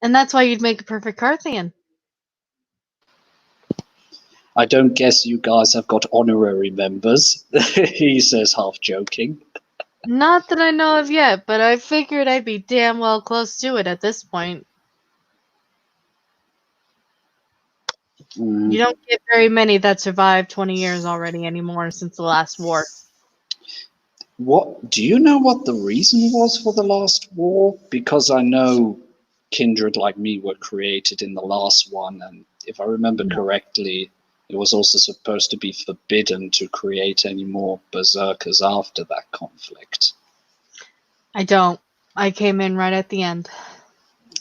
And that's why you'd make a perfect Carthian. I don't guess you guys have got honorary members, he says, half joking. Not that I know of yet, but I figured I'd be damn well close to it at this point. You don't get very many that survive 20 years already anymore since the last war. What do you know what the reason was for the last war? Because I know kindred like me were created in the last one, and if I remember correctly, it was also supposed to be forbidden to create any more berserkers after that conflict. I don't. I came in right at the end.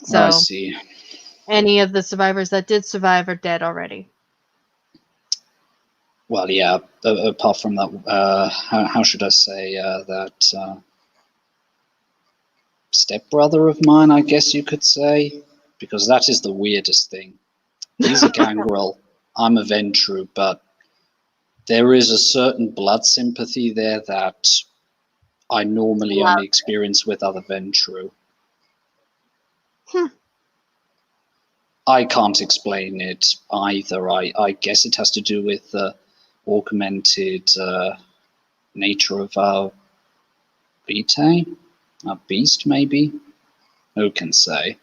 So I see. Any of the survivors that did survive are dead already. Well, yeah, apart from that, how should I say, that stepbrother of mine, I guess you could say, because that is the weirdest thing. He's a gangrel, I'm a Ventrue, but there is a certain blood sympathy there that I normally only experience with other Ventrue. I can't explain it either. I guess it has to do with the augmented nature of our vitae, our beast, maybe. Who can say?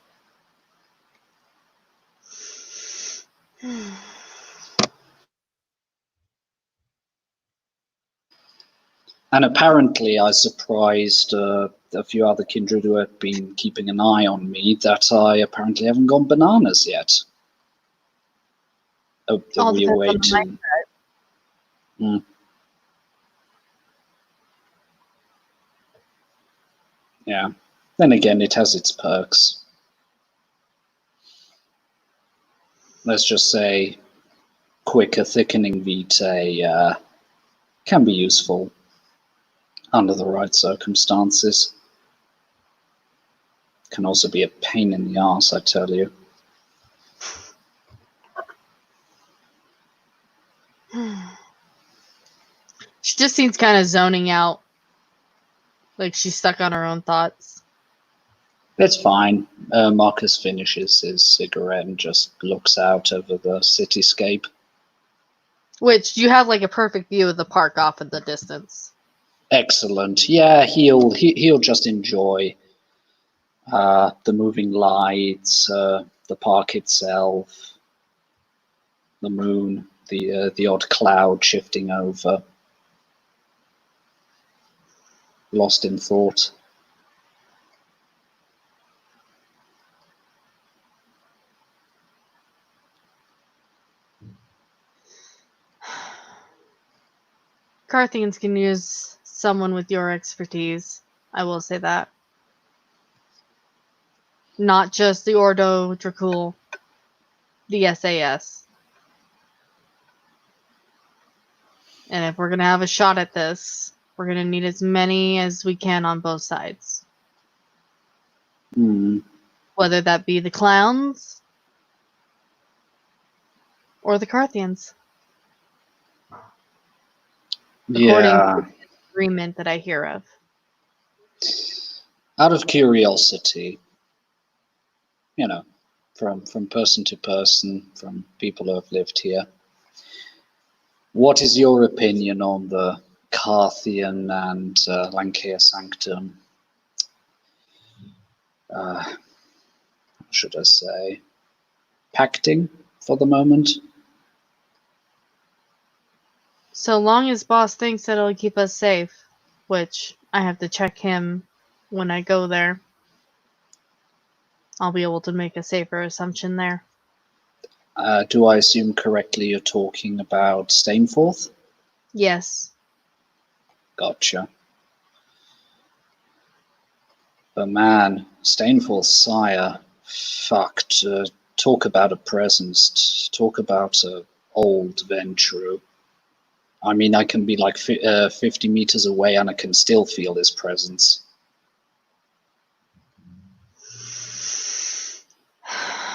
And apparently, I surprised a few other kindred who had been keeping an eye on me that I apparently haven't gone bananas yet. Are we waiting? Yeah. Then again, it has its perks. Let's just say quicker thickening vitae can be useful under the right circumstances. Can also be a pain in the ass, I tell you. She just seems kind of zoning out. Like she's stuck on her own thoughts. That's fine. Marcus finishes his cigarette and just looks out over the cityscape. Which you have like a perfect view of the park off in the distance. Excellent. Yeah, he'll just enjoy the moving lights, the park itself, the moon, the odd cloud shifting over. Lost in thought. Carthians can use someone with your expertise. I will say that. Not just the Ordo Dracul, the SAS. And if we're going to have a shot at this, we're going to need as many as we can on both sides. Whether that be the clowns or the Carthians. According to the agreement that I hear of. Out of curiosity, from person to person, from people who have lived here, what is your opinion on the Carthian and Lancea Sanctum? How should I say? Pacting for the moment? So long as boss thinks that it'll keep us safe, which I have to check him when I go there, I'll be able to make a safer assumption there. Do I assume correctly you're talking about Stainforth? Yes. Gotcha. But man, Stainforth's sire, fucked. Talk about a presence. Talk about a old Ventrue. I mean, I can be like 50 meters away and I can still feel his presence.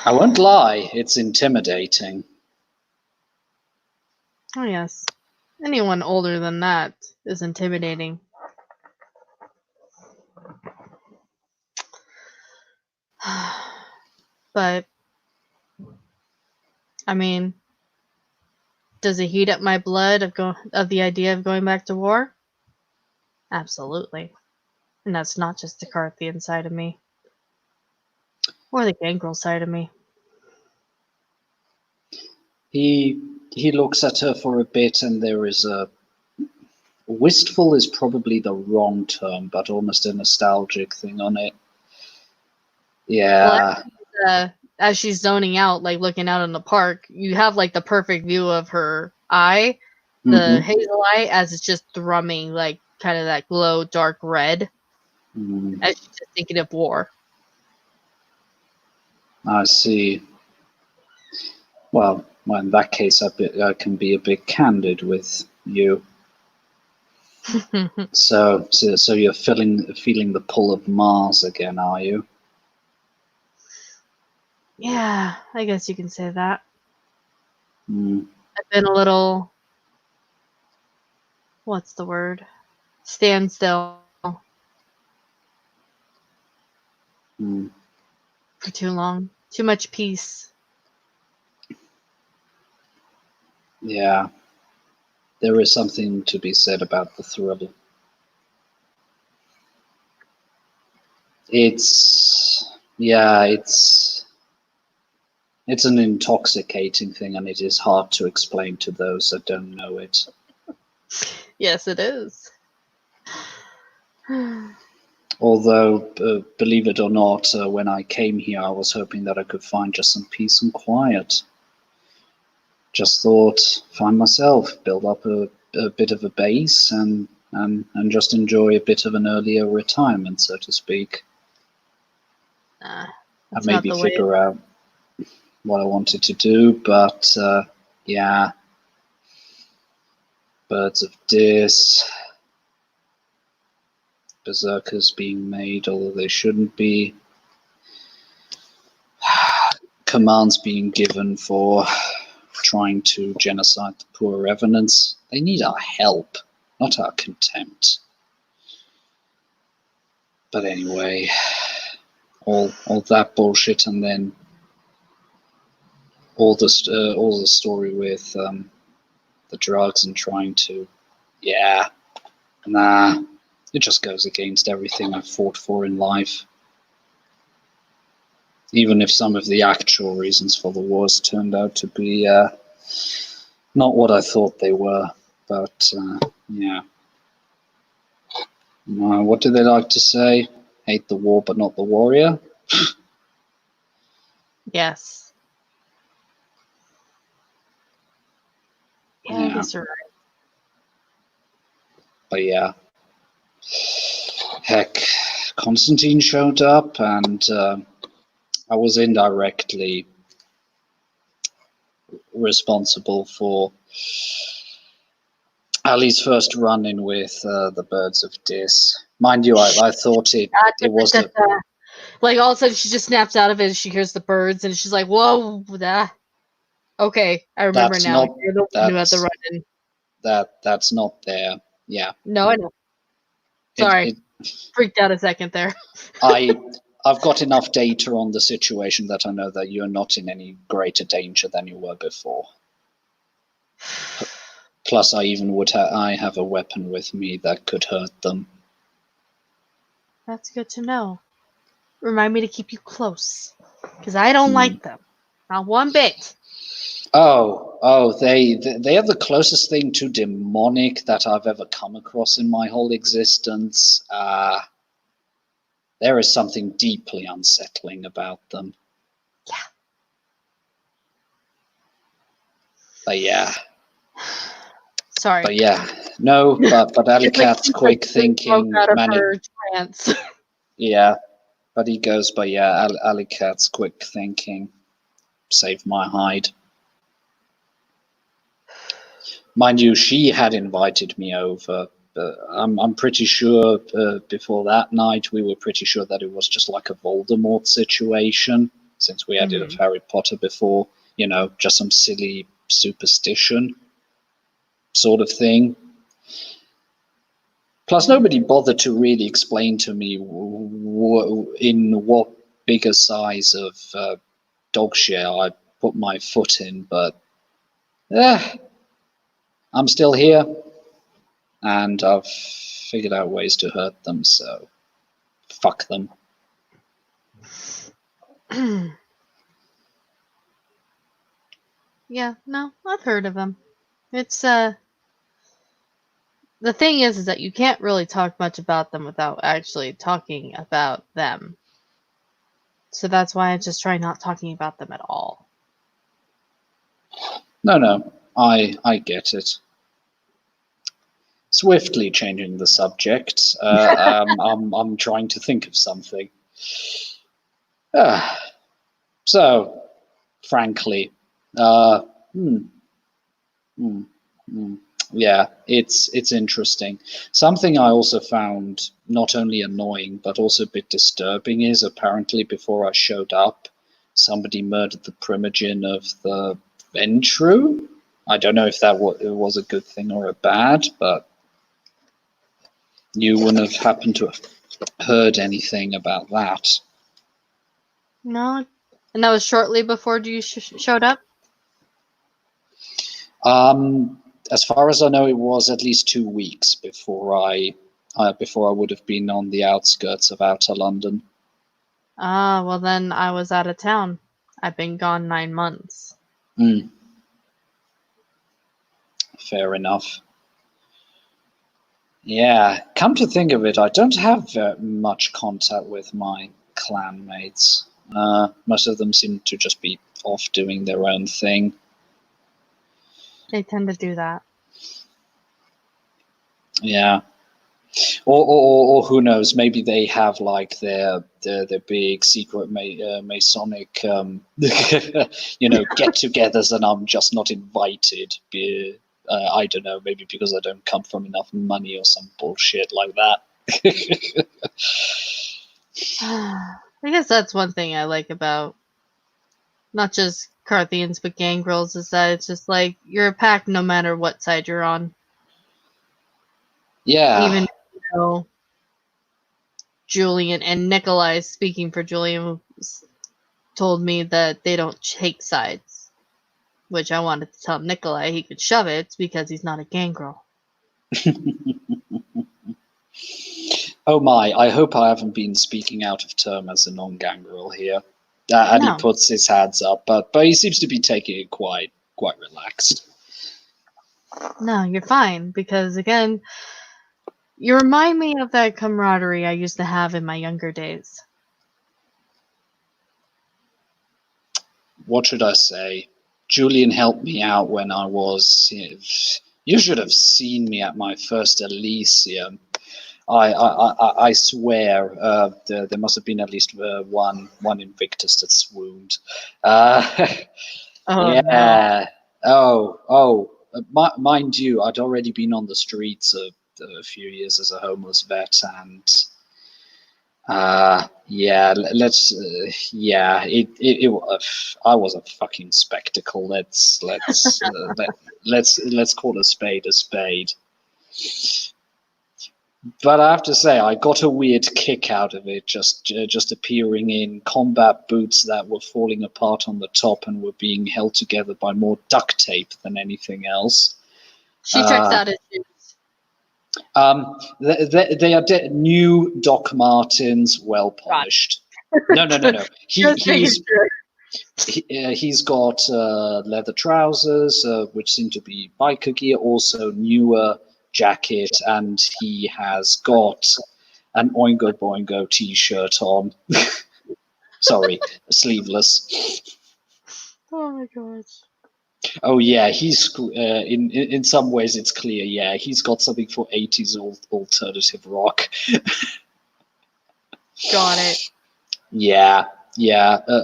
I won't lie, it's intimidating. Oh, yes. Anyone older than that is intimidating. But, I mean, does it heat up my blood of the idea of going back to war? Absolutely. And that's not just the Carthian side of me. Or the Gangrel side of me. He looks at her for a bit and there is a... Wistful is probably the wrong term, but almost a nostalgic thing on it. Yeah. Well, as she's zoning out, like looking out in the park, you have like the perfect view of her eye, the hazel eye, as it's just thrumming, like kind of that glow dark red, as she's just thinking of war. I see. Well, in that case, I can be a bit candid with you. So you're feeling the pull of Mars again, are you? Yeah, I guess you can say that. I've been a little, what's the word? Standstill. For too long. Too much peace. Yeah. There is something to be said about the thrill. It's an intoxicating thing, and it is hard to explain to those that don't know it. Yes, it is. Although, believe it or not, when I came here, I was hoping that I could find just some peace and quiet. Just thought, find myself, build up a bit of a base, and just enjoy a bit of an earlier retirement, so to speak. And maybe figure out what I wanted to do, but yeah. Birds of Dis, berserkers being made, although they shouldn't be. Commands being given for trying to genocide the poor revenants. They need our help, not our contempt. But anyway, all that bullshit, and then all the story with the drugs and trying to, it just goes against everything I've fought for in life. Even if some of the actual reasons for the wars turned out to be not what I thought they were, but yeah. What do they like to say? Hate the war, but not the warrior. Yes. Yeah, I Yeah. guess you're right. But yeah, heck, Constantine showed up, and I was indirectly responsible for Ali's first run-in with the Birds of Dis. Mind you, I thought it was a... Like, all of a sudden, she just snaps out of it, and she hears the birds, and she's like, whoa, okay, I remember That's now. not- You're the one who had the run-in. That's not there. Yeah. No, I know. Sorry. Freaked out a second there. I've got enough data on the situation that I know that you're not in any greater danger than you were before. Plus, I have a weapon with me that could hurt them. That's good to know. Remind me to keep you close, because I don't like them. Not one bit. Oh, they are the closest thing to demonic that I've ever come across in my whole existence. There is something deeply unsettling about them. Yeah. But yeah. Sorry. But yeah. No, but Alley Cat's quick thinking. Out of her trance. Yeah. But he goes, but yeah, Alley Cat's quick thinking. Save my hide. Mind you, she had invited me over. I'm pretty sure before that night we were pretty sure that it was just like a Voldemort situation, since we had it of Harry Potter before, just some silly superstition sort of thing. Plus, nobody bothered to really explain to me in what bigger size of dog shit I put my foot in, but I'm still here, and I've figured out ways to hurt them, so fuck them. Yeah, no, I've heard of them. It's the thing is that you can't really talk much about them without actually talking about them. So that's why I just try not talking about them at all. No, I get it. Swiftly changing the subject, I'm trying to think of something. So, frankly, yeah, it's interesting. Something I also found not only annoying but also a bit disturbing is apparently before I showed up, somebody murdered the primogen of the Ventrue. I don't know if that was a good thing or a bad, but you wouldn't have happened to have heard anything about that. No, and that was shortly before you showed up? As far as I know, it was at least 2 weeks before I would have been on the outskirts of outer London. Well then I was out of town. I've been gone 9 months. Fair enough. Yeah, come to think of it, I don't have much contact with my clanmates. Most of them seem to just be off doing their own thing. They tend to do that. Yeah. Or who knows, maybe they have like their big secret Masonic get-togethers and I'm just not invited. I don't know, maybe because I don't come from enough money or some bullshit like that. I guess that's one thing I like about not just Carthians but Gangrels is that it's just like you're a pack no matter what side you're on. Yeah. Even though Julian and Nikolai, speaking for Julian, told me that they don't take sides. Which I wanted to tell Nikolai he could shove it because he's not a gangrel. Oh my, I hope I haven't been speaking out of term as a non-gangrel here. And he No. puts his hands up, but he seems to be taking it quite relaxed. No, you're fine, because again, you remind me of that camaraderie I used to have in my younger days. What should I say? Julian helped me out when I was... You should have seen me at my first Elysium. I swear there must have been at least one Invictus that swooned. Oh Yeah. Mind you, I'd already been on the streets a few years as a homeless vet, and yeah, I was a fucking spectacle. Let's call a spade a spade. But I have to say, I got a weird kick out of it, just appearing in combat boots that were falling apart on the top and were being held together by more duct tape than anything else. She checks out his shoes. They are new Doc Martens, well polished. No. He's got leather trousers, which seem to be biker gear, also newer jacket, and he has got an Oingo Boingo t-shirt on. Sorry, sleeveless. Oh my gosh. Oh yeah, he's in some ways it's clear. Yeah, he's got something for 80s alternative rock. Got it. Yeah.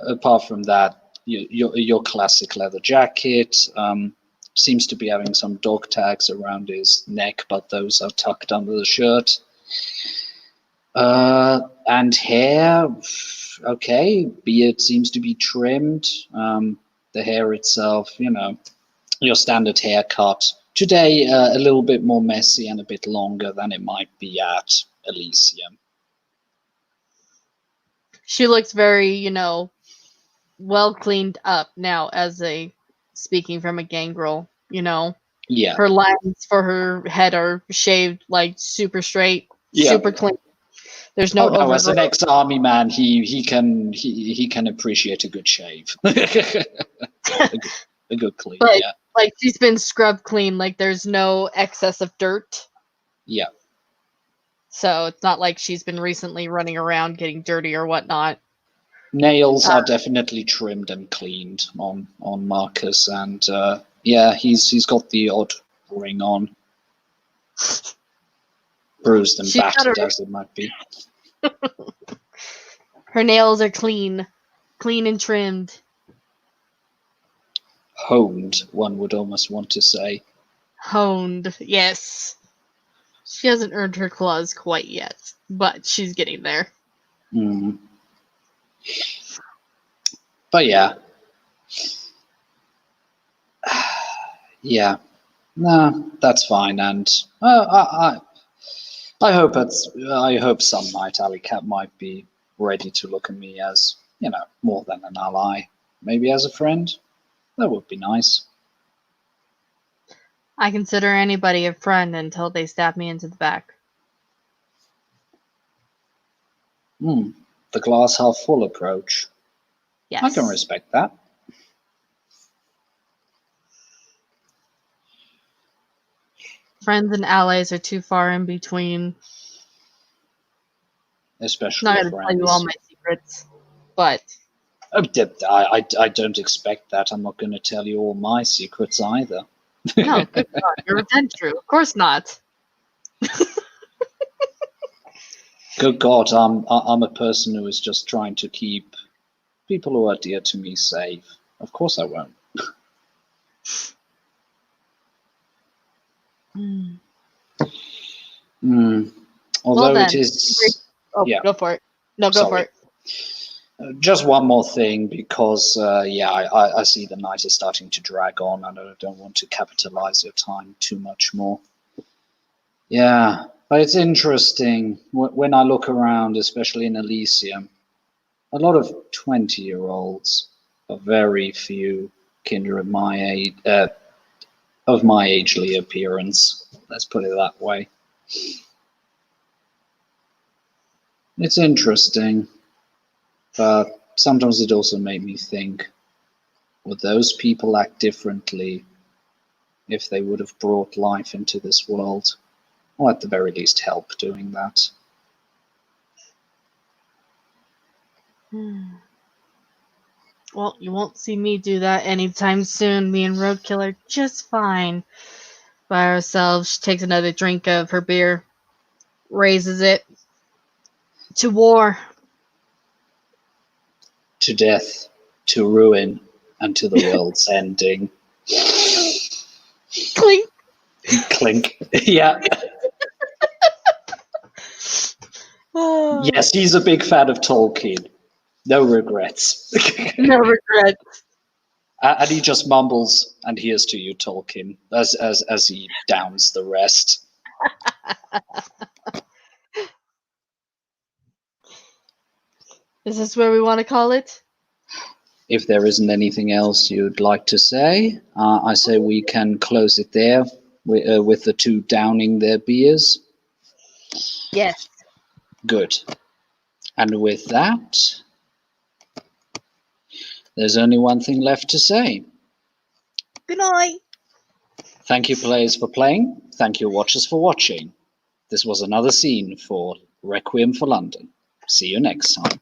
Apart from that, your classic leather jacket. Seems to be having some dog tags around his neck, but those are tucked under the shirt. And hair, okay. Beard seems to be trimmed. The hair itself, your standard haircut. Today, a little bit more messy and a bit longer than it might be at Elysium. She looks very, well cleaned up now speaking from a gangrel, Yeah. Her lines for her head are shaved like super straight, Yeah. super clean. There's no overgrowth. As an ex-army man, he can appreciate a good shave. a good clean, But, yeah. Like she's been scrubbed clean, like there's no excess of dirt. Yeah. So it's not like she's been recently running around getting dirty or whatnot. Nails are definitely trimmed and cleaned on Marcus, and yeah, he's got the odd ring on, bruised and battered as it might be. Her nails are clean and trimmed. Honed, one would almost want to say. Honed, yes. She hasn't earned her claws quite yet, but she's getting there. Mm. But yeah. Yeah. No, that's fine, and I hope some night Alley Cat might be ready to look at me as, more than an ally. Maybe as a friend. That would be nice. I consider anybody a friend until they stab me into the back. The glass half full approach. Yes. I can respect that. Friends and allies are too far in between. Especially I'm not going to tell you all my secrets, but... I don't expect that. I'm not going to tell you all my secrets either. No, good God, you're dead true. Of course not. Good God, I'm a person who is just trying to keep people who are dear to me safe. Of course I won't. Although then, it is... Oh, yeah. Go for it. No, go for it. Just one more thing, because I see the night is starting to drag on, and I don't want to capitalize your time too much more. Yeah, But it's interesting when I look around, especially in Elysium, a lot of 20-year-olds, a very few kindred my age, of my agely appearance. Let's put it that way. It's interesting, but sometimes it also made me think, would those people act differently if they would have brought life into this world? Or at the very least help doing that? Well, you won't see me do that anytime soon. Me and Roadkill are just fine by ourselves. She takes another drink of her beer, raises it. To war. To death, to ruin, and to the world's ending. Clink. Clink. Yeah. Oh, Yes, he's a big fan of Tolkien. No regrets. no regrets. And he just mumbles, and here's to you, Tolkien, as he downs the rest. Is this where we want to call it? If there isn't anything else you'd like to say, I say we can close it there with the two downing their beers. Yes. Good. And with that, there's only one thing left to say. Good night. Thank you, players, for playing. Thank you, watchers, for watching. This was another scene for Requiem for London. See you next time.